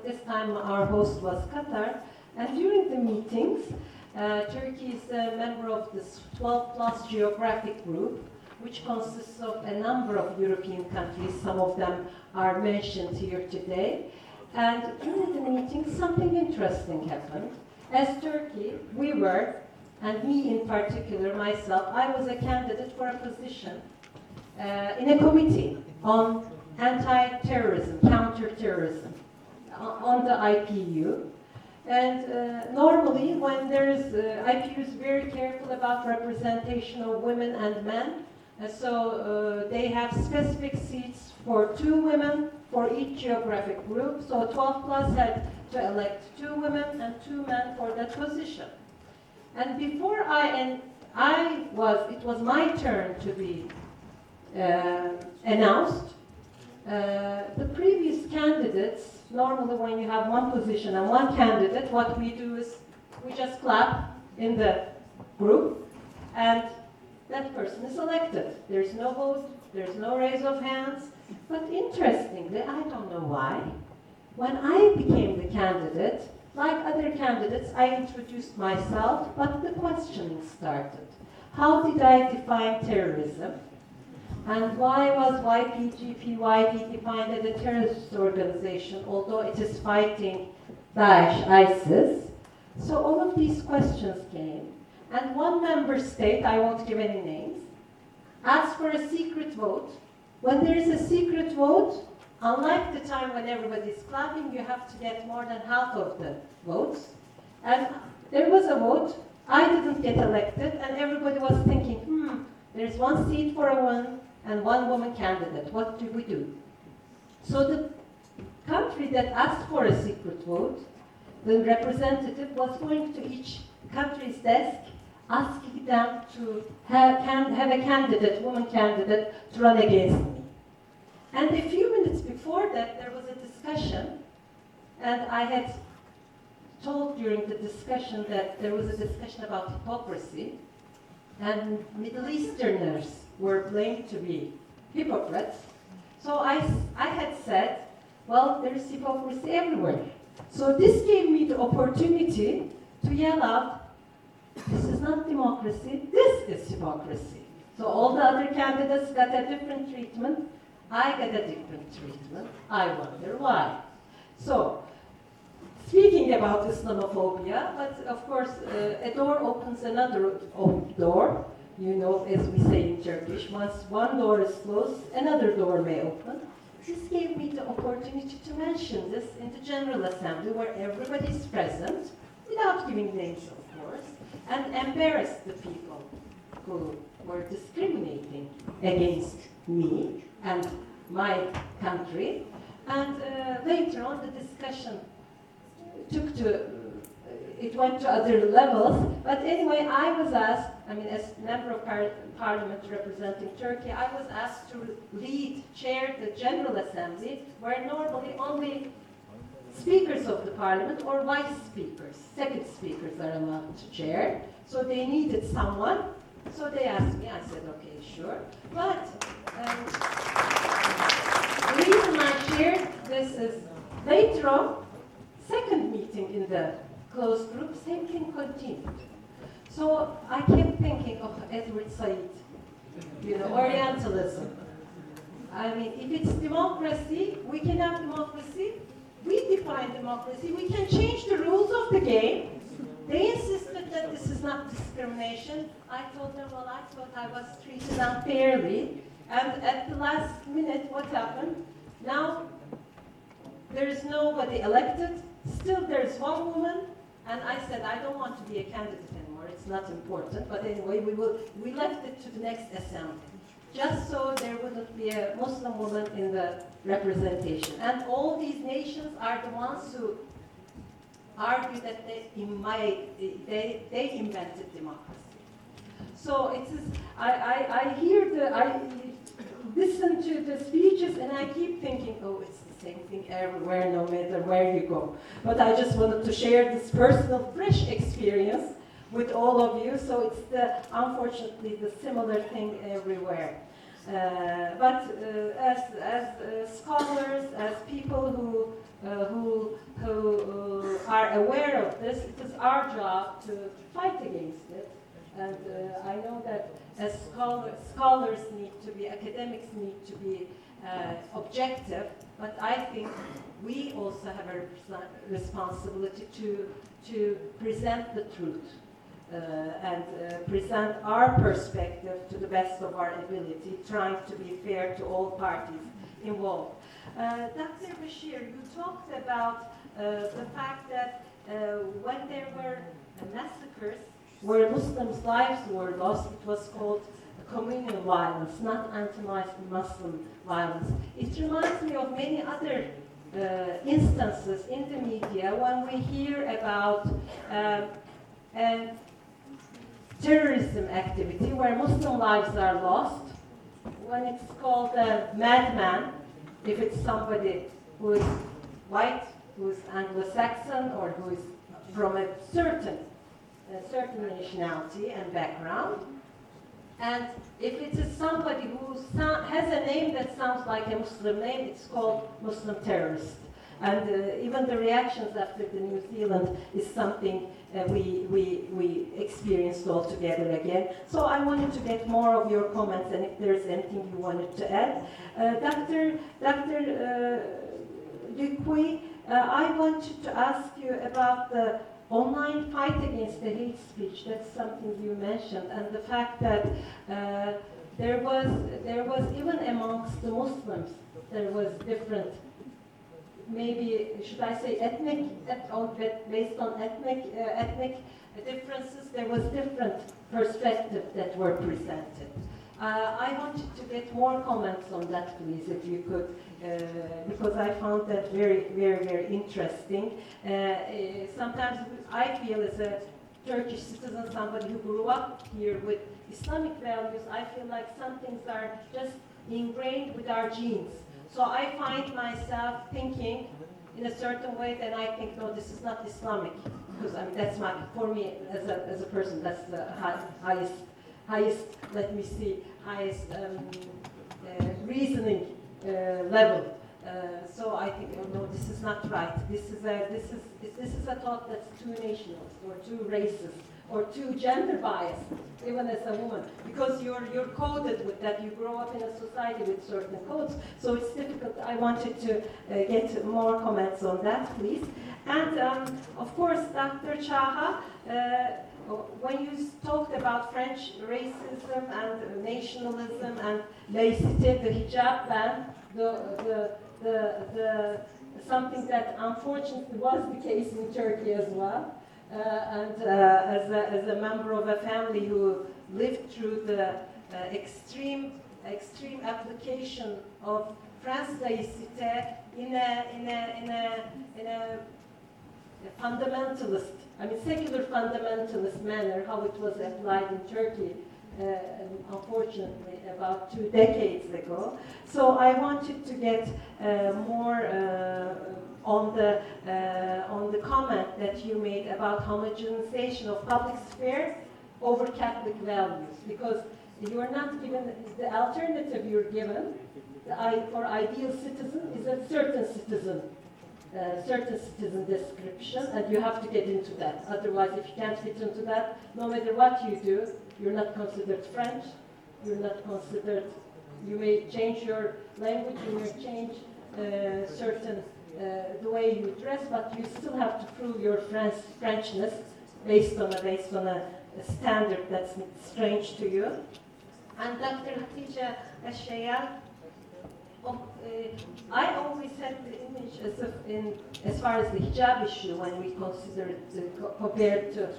this time our host was Qatar. And during the meetings, Turkey is a member of this 12+ geographic group, which consists of a number of European countries. Some of them are mentioned here today. And during the meeting, something interesting happened. As Turkey, we were, and me in particular, myself, I was a candidate for a position in a committee on anti-terrorism, counter-terrorism. on the IPU. And normally, when there is, IPU is very careful about representation of women and men. So they have specific seats for 2 women for each geographic group. So 12 plus had to elect 2 women and 2 men for that position. And before it was my turn to be announced. The previous candidates, normally when you have one position and one candidate, what we do is we just clap in the group and that person is elected. There's no vote, there's no raise of hands. But interestingly, I don't know why, when I became the candidate, like other candidates, I introduced myself, but the questioning started. How did I define terrorism? And why was YPG-PYD defined as a terrorist organization, although it is fighting Daesh, ISIS? So all of these questions came. And one member state, I won't give any names, asked for a secret vote. When there is a secret vote, unlike the time when everybody is clapping, you have to get more than half of the votes. And there was a vote, I didn't get elected, and everybody was thinking, there's 1 seat for a woman and 1 woman candidate. What do we do? So the country that asked for a secret vote, the representative was going to each country's desk, asking them to have a candidate, woman candidate, to run against me. And a few minutes before that, there was a discussion, and I had told during the discussion that there was a discussion about hypocrisy, and Middle Easterners were blamed to be hypocrites. So I had said, well, there is hypocrisy everywhere. So this gave me the opportunity to yell out, this is not democracy, this is hypocrisy. So all the other candidates got a different treatment, I got a different treatment. I wonder why. So, speaking about Islamophobia, but of course, a door opens another door. You know, as we say in Turkish, once one door is closed, another door may open. This gave me the opportunity to mention this in the General Assembly, where everybody is present, without giving names, of course, and embarrass the people who were discriminating against me and my country. And later on, the discussion it went to other levels. But anyway, I was asked, as member of parliament representing Turkey, I was asked to chair the General Assembly, where normally only speakers of the parliament or vice speakers, second speakers are allowed to chair. So they needed someone. So they asked me, I said, okay, sure. But the reason I shared this is later on, second meeting in the closed group, same thing continued. So I kept thinking of Edward Said, Orientalism. If it's democracy, we can have democracy. We define democracy. We can change the rules of the game. They insisted that this is not discrimination. I told them, well, I thought I was treated unfairly. And at the last minute, what happened? Now, there is nobody elected. Still, there's one woman. And I said, I don't want to be a candidate anymore. It's not important. But anyway, we left it to the next assembly, just so there wouldn't be a Muslim woman in the representation. And all these nations are the ones who argue that they invented democracy. So it is. I listen to the speeches, and I keep thinking, oh, it's the same thing everywhere, no matter where you go. But I just wanted to share this personal, fresh experience with all of you. So it's unfortunately the similar thing everywhere. But as scholars, as people who are aware of this, it is our job to fight against it. And I know that as scholars need to be, academics need to be objective, but I think we also have a responsibility to present the truth. and present our perspective to the best of our ability, trying to be fair to all parties involved. Dr. Bashir, you talked about the fact that when there were massacres where Muslims' lives were lost, it was called communal violence, not anti-Muslim violence. It reminds me of many other instances in the media when we hear about terrorism activity where Muslim lives are lost, when it's called a madman, if it's somebody who is white, who is Anglo-Saxon, or who is from a certain nationality and background. And if it is somebody who has a name that sounds like a Muslim name, it's called Muslim terrorist. And even the reactions after the New Zealand is something we experienced all together again. So I wanted to get more of your comments, and if there's anything you wanted to add. Dr. Luqui, I wanted to ask you about the online fight against the hate speech. That's something you mentioned, and the fact that there was even amongst the Muslims, there was different, maybe should I say based on ethnic differences, there was different perspectives that were presented. I wanted to get more comments on that, please, if you could, because I found that very, very, very interesting. Sometimes I feel as a Turkish citizen, somebody who grew up here with Islamic values, I feel like some things are just ingrained with our genes. So I find myself thinking in a certain way, then I think, no, this is not Islamic. Because I mean, that's for me as a person, that's the highest, let me see, highest reasoning level. So I think, oh, no, this is not right. This is a thought that's too nationalist or too racist or too gender biased, even as a woman, because you're coded with that. You grow up in a society with certain codes, so it's difficult. I wanted to get more comments on that, please. And of course, Dr. Caha, when you talked about French racism and nationalism and laïcité, the hijab ban, something that unfortunately was the case in Turkey as well. And as a member of a family who lived through the extreme application of France laïcité in a fundamentalist, I mean secular fundamentalist manner, how it was applied in Turkey, unfortunately, about 2 decades ago. So I wanted to get more on the comment that you made about homogenization of public sphere over Catholic values, because you are not given the alternative you're given for ideal citizen is a certain citizen description, and you have to get into that. Otherwise, if you can't fit into that, no matter what you do, you're not considered French, you're not considered, you may change your language, you may change the way you dress, but you still have to prove your Frenchness based on a standard that's strange to you. And Dr. Khadijah Elshayyal, I always had the image as far as the hijab issue, when we consider it compared to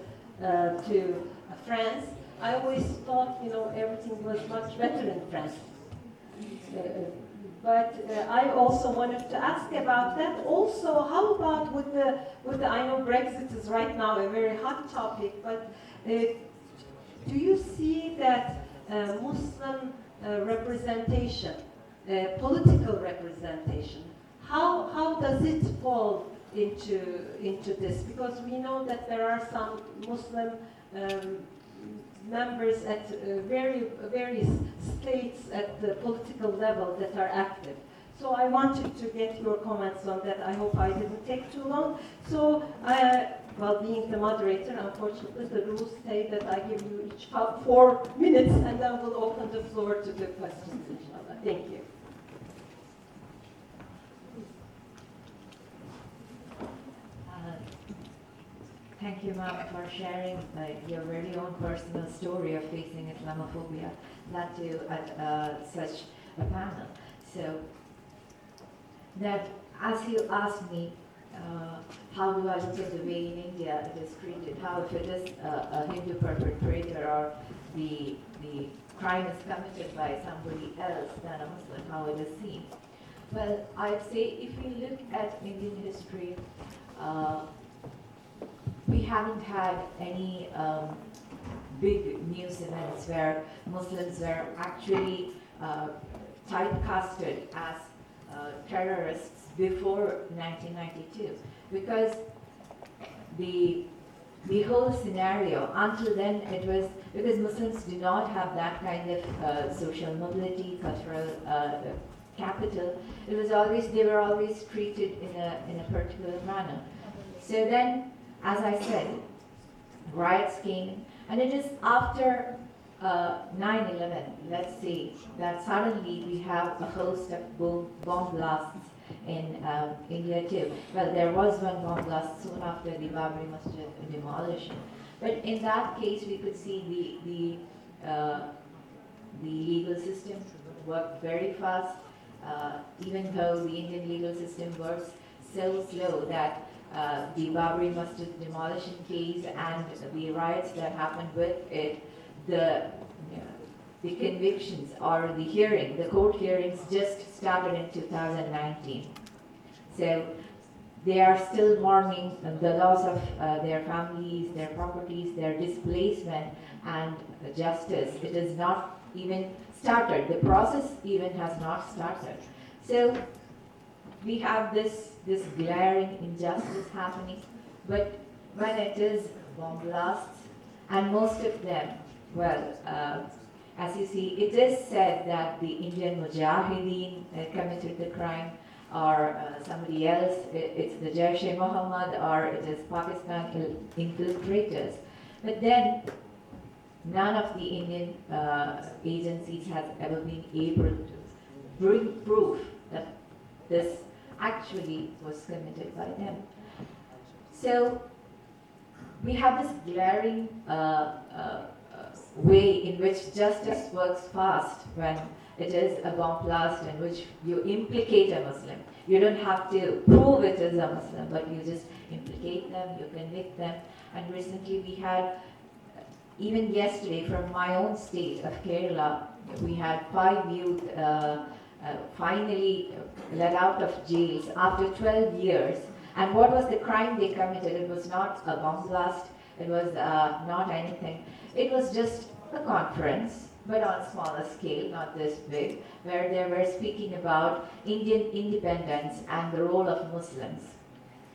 France, I always thought, everything was much better in France. But I also wanted to ask about that. Also, how about with the I know Brexit is right now a very hot topic, but do you see that Muslim representation, political representation, how does it fall into this? Because we know that there are some Muslim members at various states at the political level that are active. So I wanted to get your comments on that. I hope I didn't take too long. So, well, being the moderator, unfortunately, the rules say that I give you each 4 minutes, and then we'll open the floor to the questions, inshallah. Thank you. Thank you, ma'am, for sharing your very own personal story of facing Islamophobia, that too at such a panel. So, that as you asked me, how do I look at the way in India it is treated, how if it is a Hindu perpetrator or the crime is committed by somebody else than a Muslim, how it is seen. Well, I'd say if we look at Indian history, we haven't had any big news events where Muslims were actually typecasted as terrorists before 1992, because the whole scenario, until then it was, because Muslims do not have that kind of social mobility, cultural capital, it was always, they were always treated in a particular manner. So then, as I said, riots came, and it is after 9/11, let's say, that suddenly we have a host of bomb blasts in India too. Well, there was one bomb blast soon after the Babri Masjid demolition. But in that case, we could see the legal system worked very fast, even though the Indian legal system works so slow that the Babri Masjid demolition case and the riots that happened with it, the convictions or the hearing, the court hearings just started in 2019. So they are still mourning the loss of their families, their properties, their displacement, and justice. It is not even started. The process even has not started. So we have this glaring injustice happening, but when it is bomb blasts, and most of them, well, as you see, it is said that the Indian Mujahideen committed the crime, or somebody else, it's the Jaish-e-Mohammed, or it is Pakistan infiltrators. But then, none of the Indian agencies has ever been able to bring proof that this actually was committed by them. So, we have this glaring way in which justice works fast when it is a bomb blast in which you implicate a Muslim. You don't have to prove it is a Muslim, but you just implicate them, you convict them. And recently we had, even yesterday from my own state of Kerala, we had 5 youth finally let out of jails after 12 years. And what was the crime they committed? It was not a bomb blast, it was not anything. It was just a conference, but on a smaller scale, not this big, where they were speaking about Indian independence and the role of Muslims.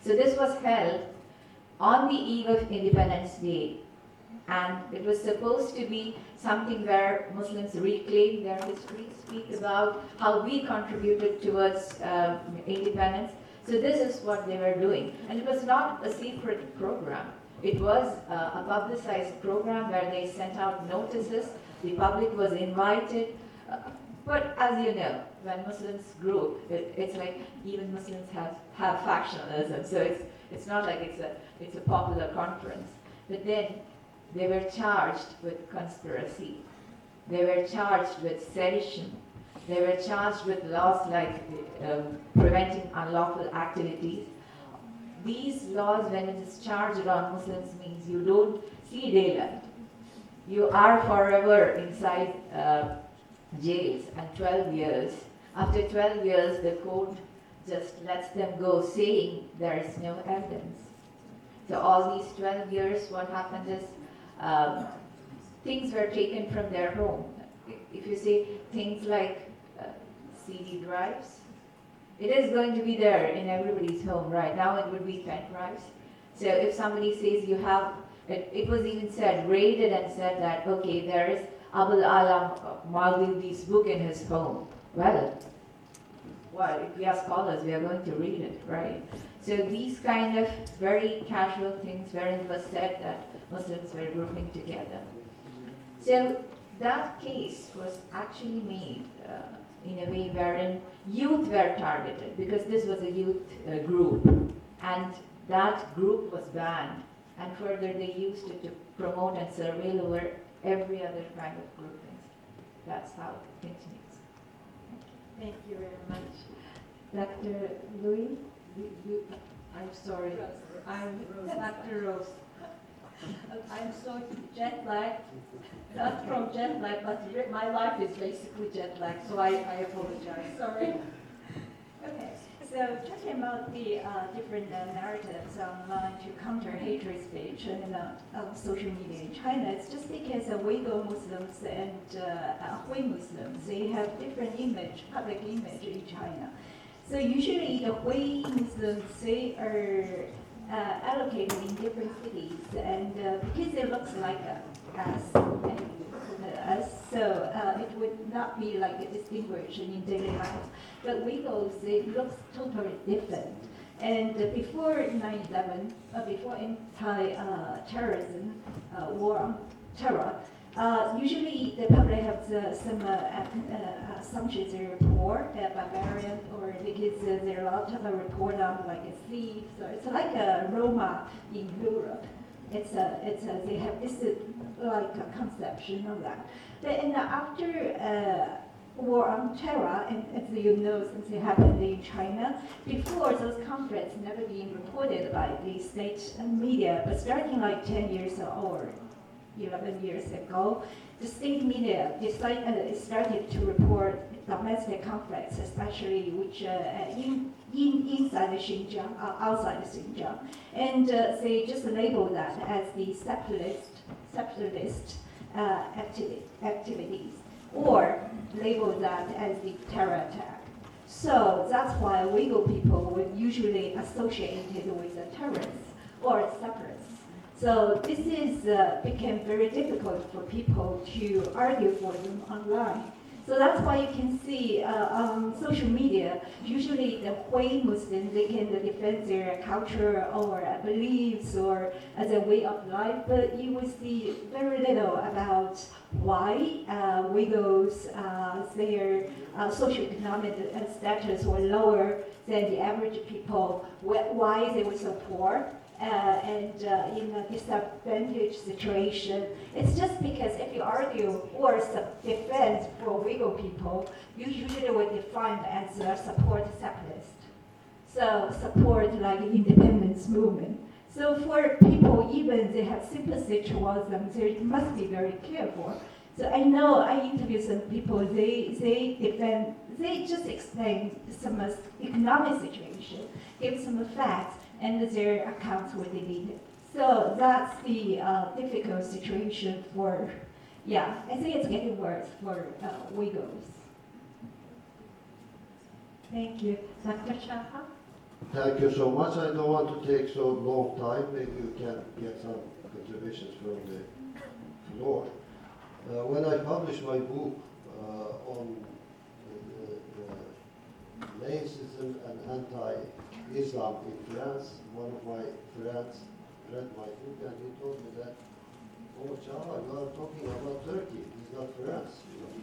So this was held on the eve of Independence Day, and it was supposed to be something where Muslims reclaim their history, speak about how we contributed towards independence. So this is what they were doing. And it was not a secret program. It was a publicized program where they sent out notices, the public was invited, but as you know, when Muslims group, it's like even Muslims have factionalism, so it's not like it's a popular conference. But then they were charged with conspiracy, they were charged with sedition, they were charged with laws like preventing unlawful activities. These laws, when it is charged on Muslims, means you don't see daylight. You are forever inside jails, and 12 years. After 12 years, the court just lets them go, saying there is no evidence. So all these 12 years, what happened is things were taken from their home. If you say things like CD drives, it is going to be there in everybody's home. Right now it would be pen drives. So if somebody says you have, it was even said, raided and said that, okay, there is Abul Alam Maghdubi's book in his home. Well, if we are scholars, we are going to read it, right? So these kind of very casual things wherein it was said that Muslims were grouping together. So that case was actually made in a way wherein youth were targeted, because this was a youth group, and that group was banned And further, they used it to promote and surveil over every other kind of grouping. That's how it continues. Thank you very much. Dr. Luwei? I'm sorry. I'm Dr. Rose. I'm so jet lagged, not from jet lag, but my life is basically jet lag, so I apologize. Sorry. Okay, so talking about the different narratives online to counter hatred speech and on social media in China, it's just because Uyghur Muslims and Hui Muslims, they have different image, public image in China. So usually the Hui Muslims, they are allocated in different cities, and because it looks like us, so it would not be like a distinction in daily life. But Uyghurs, it looks totally different. And before 9/11, before anti-terrorism war on terror, usually the public has some assumptions they report barbarian, or because there are a lot of report on like a thief. So it's like a Roma in Europe. They have this like a conception of that. And after war on terror, and as you know, since it happened in China, before those conflicts never been reported by the state media, but starting like 10 years or 11 years ago, the state media started to report domestic conflicts, especially which inside the Xinjiang, outside the Xinjiang, and they just labeled that as the separatist activities, or labeled that as the terror attack. So that's why Uyghur people were usually associated with the terrorists or separatists. So this is became very difficult for people to argue for them online. So that's why you can see on social media, usually the Hui Muslims, they can defend their culture or beliefs or as a way of life, but you will see very little about why Uyghurs, their socioeconomic status were lower than the average people, why they were so poor. And in a disadvantaged situation. It's just because if you argue or defend for Uyghur people, you usually would define as support separatist. So support like independence movement. So for people, even they have sympathy towards them, they must be very careful. So I know I interviewed some people, they defend, they just explain some economic situation, give some facts, and their accounts were deleted. So that's the difficult situation for, I think it's getting worse for Uyghurs. Thank you. Dr. Caha? Thank you so much. I don't want to take so long time. Maybe you can get some contributions from the floor. When I published my book on racism and anti-Islam in France, one of my friends read my book and he told me that, Omer Caha, you are talking about Turkey, it's not France. You know?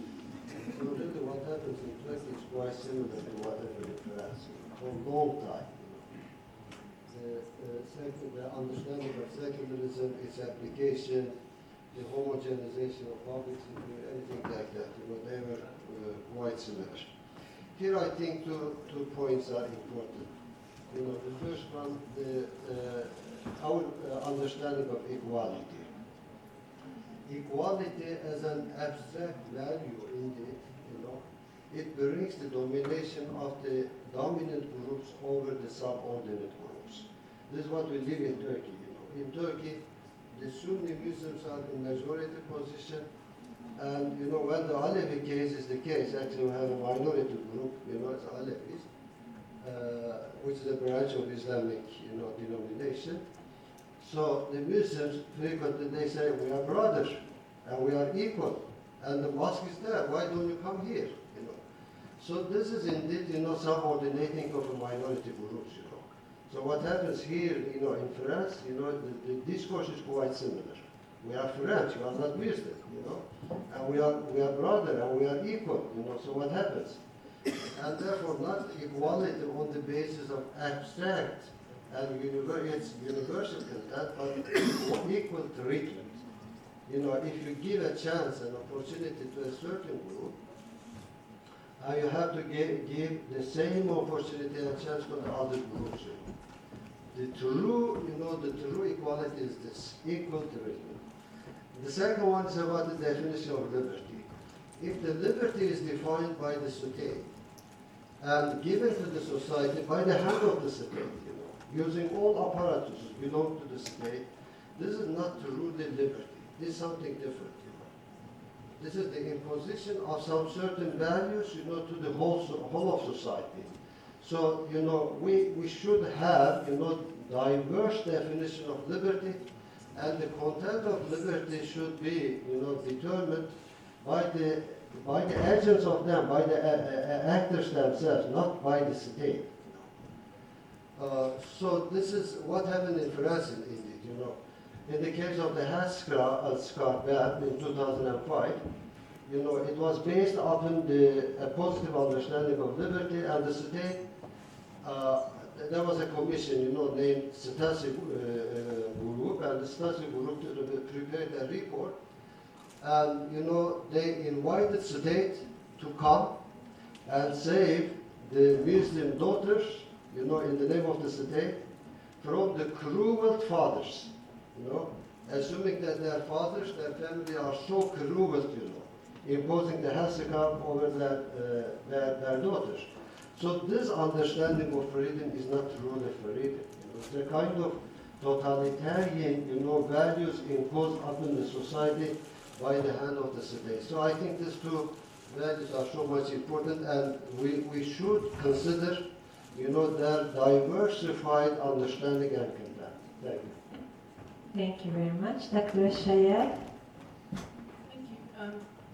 So really what happens in Turkey is quite similar to what happened in France for a long time. The understanding of secularism, its application, the homogenization of public sphere, anything like that, they were quite similar. Here I think two points are important. The first one, our understanding of equality. Equality as an abstract value indeed, it brings the domination of the dominant groups over the subordinate groups. This is what we live in Turkey. In Turkey, the Sunni Muslims are in majority position, and when the Alevi case is the case, actually we have a minority group, it's Alevis, which is a branch of Islamic, denomination. So the Muslims frequently they say we are brothers and we are equal, and the mosque is there. Why don't you come here? So this is indeed, subordinating of a minority groups. So what happens here, in France, the discourse is quite similar. We are French, you are not Muslim, and we are brother and we are equal, So what happens? And therefore, not equality on the basis of abstract and it's universal content, but equal treatment. You know, if you give a chance and opportunity to a certain group, you have to give the same opportunity and chance for the other groups. The true equality is this, equal treatment. The second one is about the definition of liberty. If the liberty is defined by the state and given to the society by the hand of the state, using all apparatuses belong to the state, this is not truly liberty. This is something different. This is the imposition of some certain values, to the whole of society. So, we should have, diverse definition of liberty, and the content of liberty should be, determined by the agents of them, by the actors themselves, not by the state. So this is what happened in France, indeed. In the case of the headscarf ban in 2005, it was based upon a positive understanding of liberty, and the state. There was a commission, named Stasi Group, and the Stasi Group prepared a report. And, they invited state to come and save the Muslim daughters, in the name of the state, from the cruel fathers, assuming that their fathers, their family are so cruel, imposing the headscarf over their daughters. So this understanding of freedom is not truly freedom. It's a kind of totalitarian, values imposed upon the society by the hand of the state. So I think these two values are so much important, and we should consider, their diversified understanding and content. Thank you. Thank you very much. Dr. Elshayyal. Thank you.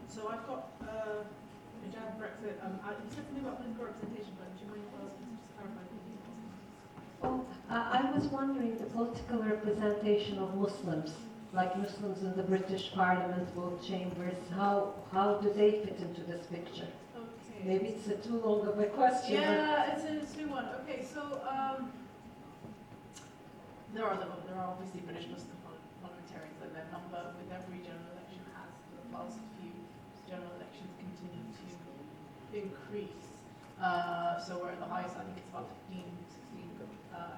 So I've got hijab Brexit. You said something about political representation, but do you mind if I ask you to just clarify the details? Oh, I was wondering the political representation of Muslims, like Muslims in the British Parliament, both chambers. How do they fit into this picture? Okay. Maybe it's too long of a question. Yeah, it's a new one. Okay, so there are obviously British Muslim parliamentarians, and their number with every general election has for the past few general elections continue to increase. So we're at the highest, I think it's about 15, 16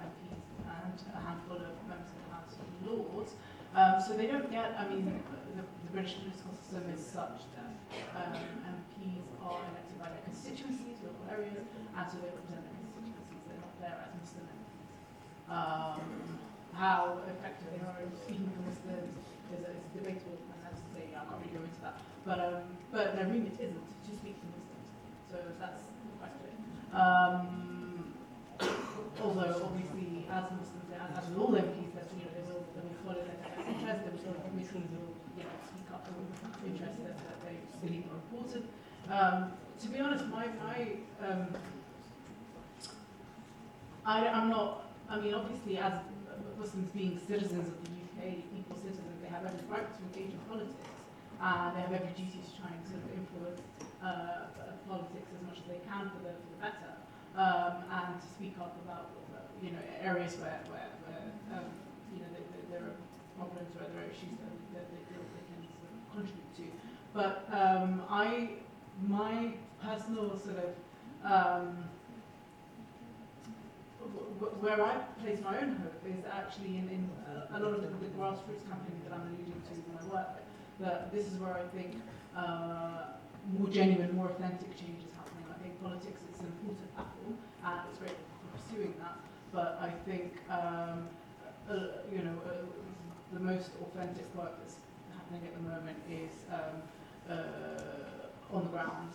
MPs and a handful of members of the House of Lords. So they don't get, the British political system is such that MPs are elected by their constituencies, local areas, and so they represent their constituencies. They're not there as Muslim MPs. How effective they are in speaking for Muslims is debatable, and as I say, I can't really go into that. But their remit isn't to speak to Muslims, so that's quite clear. Although obviously, as Muslims, as with all MPs, that they will follow their interest. They will Muslims will speak up for interests that they believe are important. To be honest, I'm not. Obviously, as Muslims being citizens of the UK, equal citizens, they have every right to engage in politics, and they have every duty to try and sort of influence politics as much as they can for the better, and to speak up about areas where there are problems, where there are issues that they feel they can sort of contribute to. But my personal sort of where I place my own hope is actually in a lot of the grassroots campaigns that I'm alluding to in my work. That this is where I think more genuine, more authentic change is happening. I think politics is an important platform, and it's great for pursuing that. But I think the most authentic work that's happening at the moment is on the ground,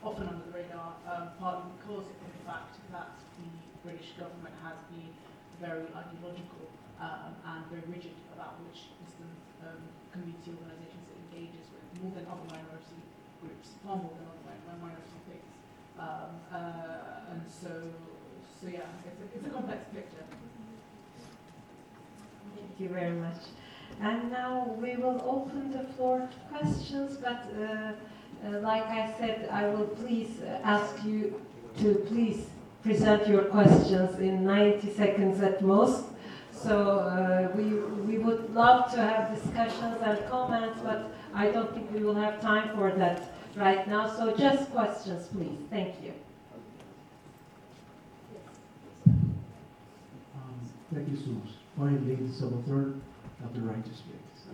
often under the radar, partly because of the fact that the British government has been very ideological and very rigid about which Muslim community organisations it engages with, more than other minority groups, far more than other minority things. And so yeah, it's a complex picture. Thank you very much. And now we will open the floor to questions, but like I said, I will please ask you to please present your questions in 90 seconds at most. So we would love to have discussions and comments, but I don't think we will have time for that right now. So just questions, please. Thank you. Thank you so much. Finally, the subaltern have the right to speak. So,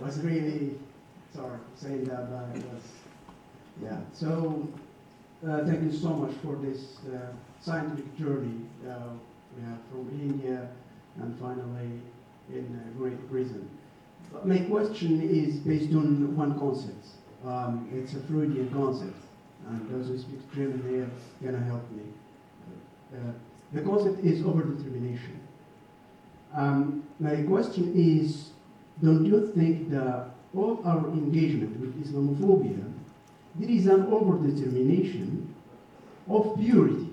was really sorry saying that, but it was, yeah. So thank you so much for this scientific journey we have from India and finally in Great Britain. But my question is based on one concept. It's a Freudian concept, and those who speak German here are gonna help me. The concept is overdetermination. My question is, don't you think that all our engagement with Islamophobia, there is an overdetermination of purity?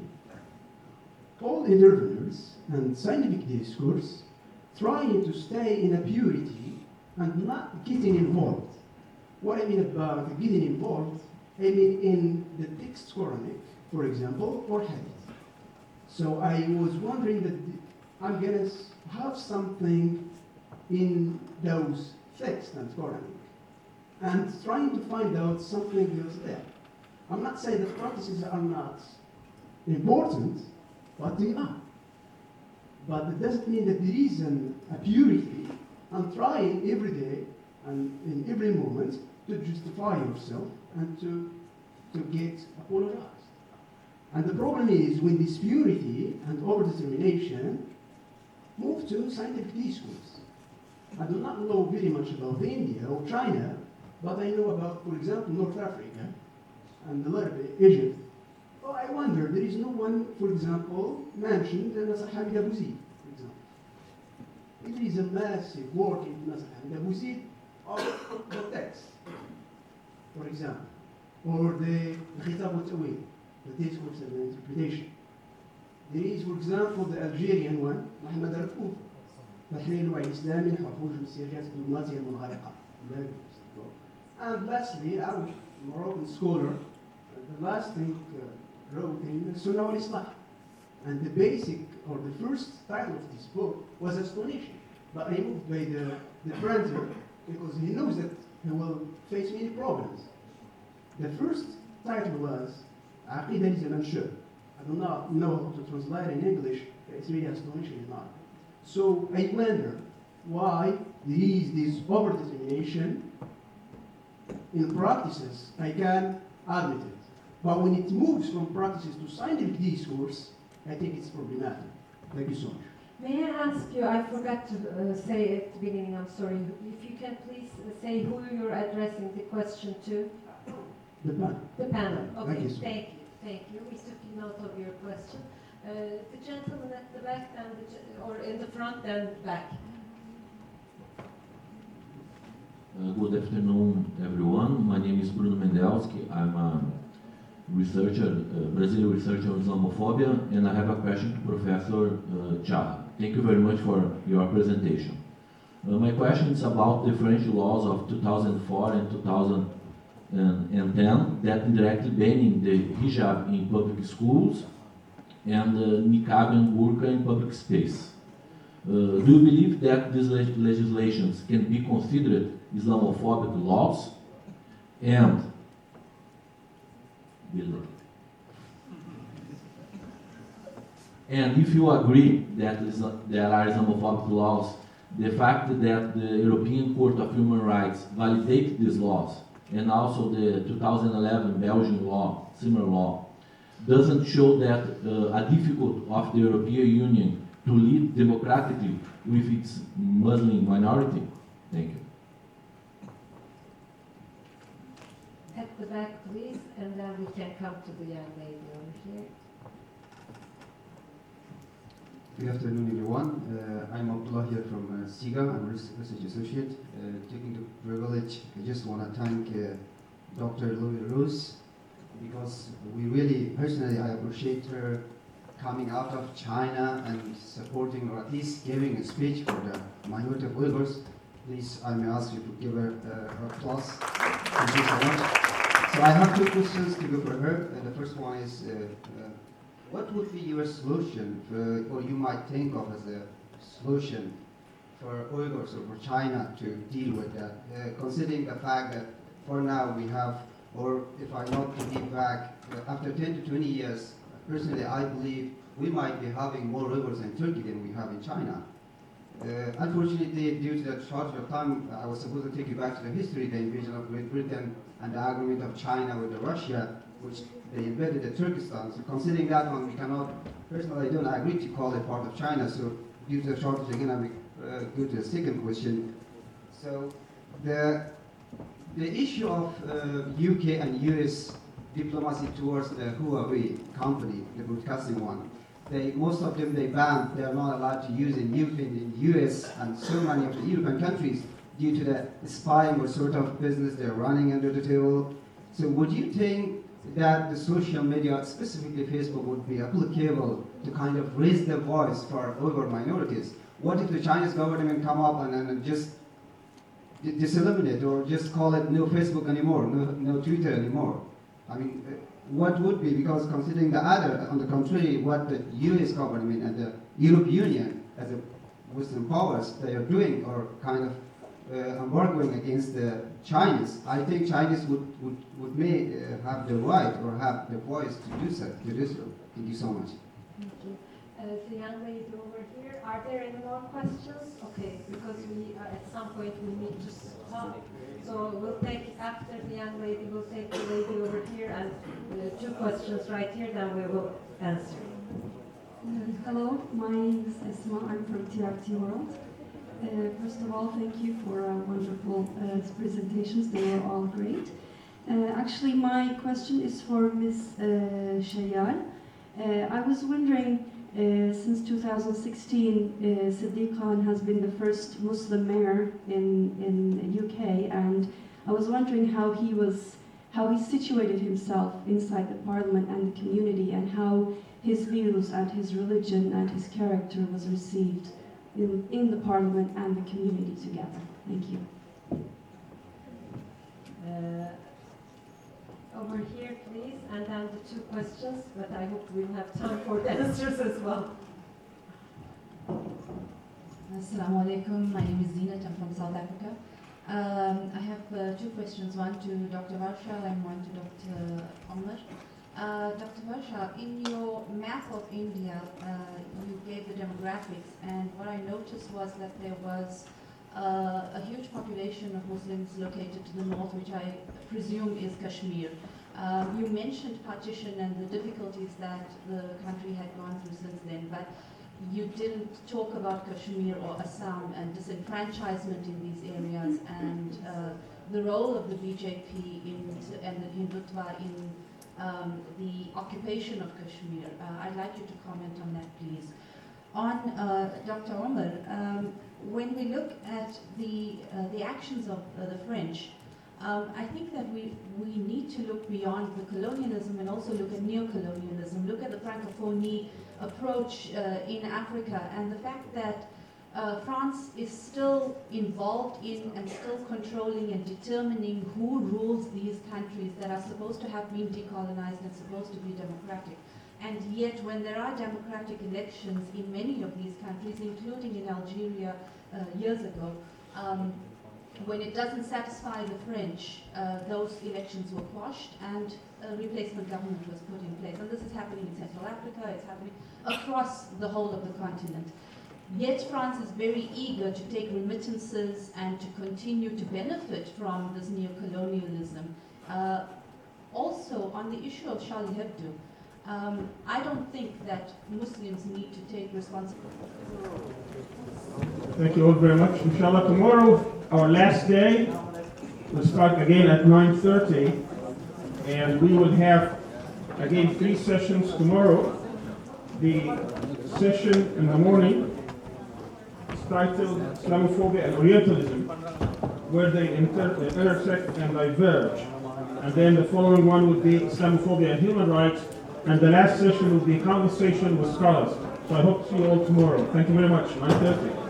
All interveners and scientific discourse trying to stay in a purity and not getting involved. What I mean about getting involved, I mean in the text Quranic, for example, or Hadith. So I was wondering that I'm gonna have something in those texts and Quranic, and trying to find out something else there. I'm not saying that practices are not important, but they are. But it doesn't mean that there is a purity. I'm trying every day and in every moment to justify yourself and to get apologized. And the problem is when this purity and overdetermination move to scientific discourse. I do not know very much about India or China, but I know about, for example, North Africa and a little bit Egypt. Oh, I wonder, there is no one, for example, mentioned in Hamid Abu Zaid, for example. It is a massive work in Hamid Abu Zaid of the text, for example, or the Khitab al-Tawil, the discourse and the interpretation. There is, for example, the Algerian one, Mohamed Al-Kouf, تحليل الوعي الإسلامي لحقوق السياجات الدبلوماسية المنغلقة. And lastly, our Moroccan scholar, the last thing wrote in Sunnah al-Islah. And the basic, or the first title of this book was astonishing, but removed by the printer because he knows that he will face many problems. The first title was عقيدة لزمانشاه. I do not know how to translate in English, it's really astonishing enough. So I wonder why there is this overdetermination in practices. I can admit it. But when it moves from practices to scientific discourse, I think it's problematic. Thank you so much. May I ask you, I forgot to say at the beginning, I'm sorry, if you can please say who you're addressing the question to? The panel. The panel. Okay, Thank you, sir. Thank you. We took note of your question. The gentleman at the back, and or in the front and back. Good afternoon, everyone. My name is Bruno Mendelski. I'm a researcher, Brazilian researcher on Islamophobia, and I have a question to Professor Caha. Thank you very much for your presentation. My question is about the French laws of 2004 and 2010 that indirectly banning the hijab in public schools and niqab and burqa in public space. Do you believe that these legislations can be considered Islamophobic laws? And if you agree that there are Islamophobic laws, the fact that the European Court of Human Rights validated these laws, and also the 2011 Belgian law, similar law, doesn't show that a difficulty of the European Union to lead democratically with its Muslim minority? Thank you. At the back, please, and then we can come to the young lady over here. Good afternoon, everyone. I'm Abdullah here from CIGA. I'm a research associate. Taking the privilege, I just want to thank Dr. Luwei because we really, personally, I appreciate her coming out of China and supporting, or at least giving a speech for the minority of Uyghurs. Please, I may ask you to give her applause. Thank you so much. So I have two questions to go for her. The first one is, what would be your solution, or you might think of as a solution for Uyghurs or for China to deal with that, considering the fact that for now we have, or if I not to give back, after 10 to 20 years, personally I believe we might be having more Uyghurs in Turkey than we have in China. Unfortunately, due to the shortage of time, I was supposed to take you back to the history, the invasion of Great Britain and the agreement of China with Russia, which they invaded the Turkestan. So considering that one, we cannot, personally I don't agree to call it part of China, so due to the shortage, again, I will go to the second question. So the issue of UK and US diplomacy towards the Huawei company, the broadcasting one, most of them they banned, they are not allowed to use in US and so many of the European countries due to the spying or sort of business they're running under the table. So would you think that the social media, specifically Facebook, would be applicable to kind of raise the voice for Uyghur minorities? What if the Chinese government come up and just eliminate or just call it no Facebook anymore, no Twitter anymore? I mean, what would be, because considering the other, on the contrary, what the US government and the European Union as a Western powers, they are doing or kind of embargoing against the Chinese, I think Chinese may have the right or have the voice to do so. Thank you so much. Thank you. The young lady over here, are there any more questions? Okay, because we at some point we need to stop. So we'll take, after the young lady, we'll take the lady over here and 2 questions right here, then we will answer. Hello, my name is Esma, I'm from TRT World. First of all, thank you for wonderful presentations, they were all great. Actually, my question is for Ms. Elshayyal. I was wondering, since 2016, Sadiq Khan has been the first Muslim mayor in the UK, and I was wondering how he situated himself inside the parliament and the community, and how his views and his religion and his character was received in the parliament and the community together. Thank you. Over here, please, and then the 2 questions, but I hope we'll have time for the answers as well. Assalamu alaikum, my name is Zinat, I'm from South Africa. I have 2 questions, one to Dr. Varsha and one to Dr. Omer. Dr. Varsha, in your map of India, you gave the demographics, and what I noticed was that there was a huge population of Muslims located to the north, which I presume is Kashmir. You mentioned partition and the difficulties that the country had gone through since then, but you didn't talk about Kashmir or Assam and disenfranchisement in these areas and the role of the BJP and the Hindutva in the occupation of Kashmir. I'd like you to comment on that, please. On Dr. Omer, when we look at the actions of the French, I think that we need to look beyond the colonialism and also look at neo-colonialism, look at the Francophonie approach in Africa, and the fact that France is still involved in and still controlling and determining who rules these countries that are supposed to have been decolonized and supposed to be democratic. And yet when there are democratic elections in many of these countries, including in Algeria years ago, when it doesn't satisfy the French, those elections were quashed and a replacement government was put in place. And this is happening in Central Africa, it's happening across the whole of the continent. Yet France is very eager to take remittances and to continue to benefit from this neo-colonialism. Also, on the issue of Charlie Hebdo, I don't think that Muslims need to take responsibility. Thank you all very much. Inshallah, tomorrow, our last day, we'll start again at 9:30, and we will have, again, 3 sessions tomorrow. The session in the morning is titled Islamophobia and Orientalism, where they intersect and diverge. And then the following one would be Islamophobia and human rights, and the last session will be a conversation with scholars. So I hope to see you all tomorrow. Thank you very much. 9:30.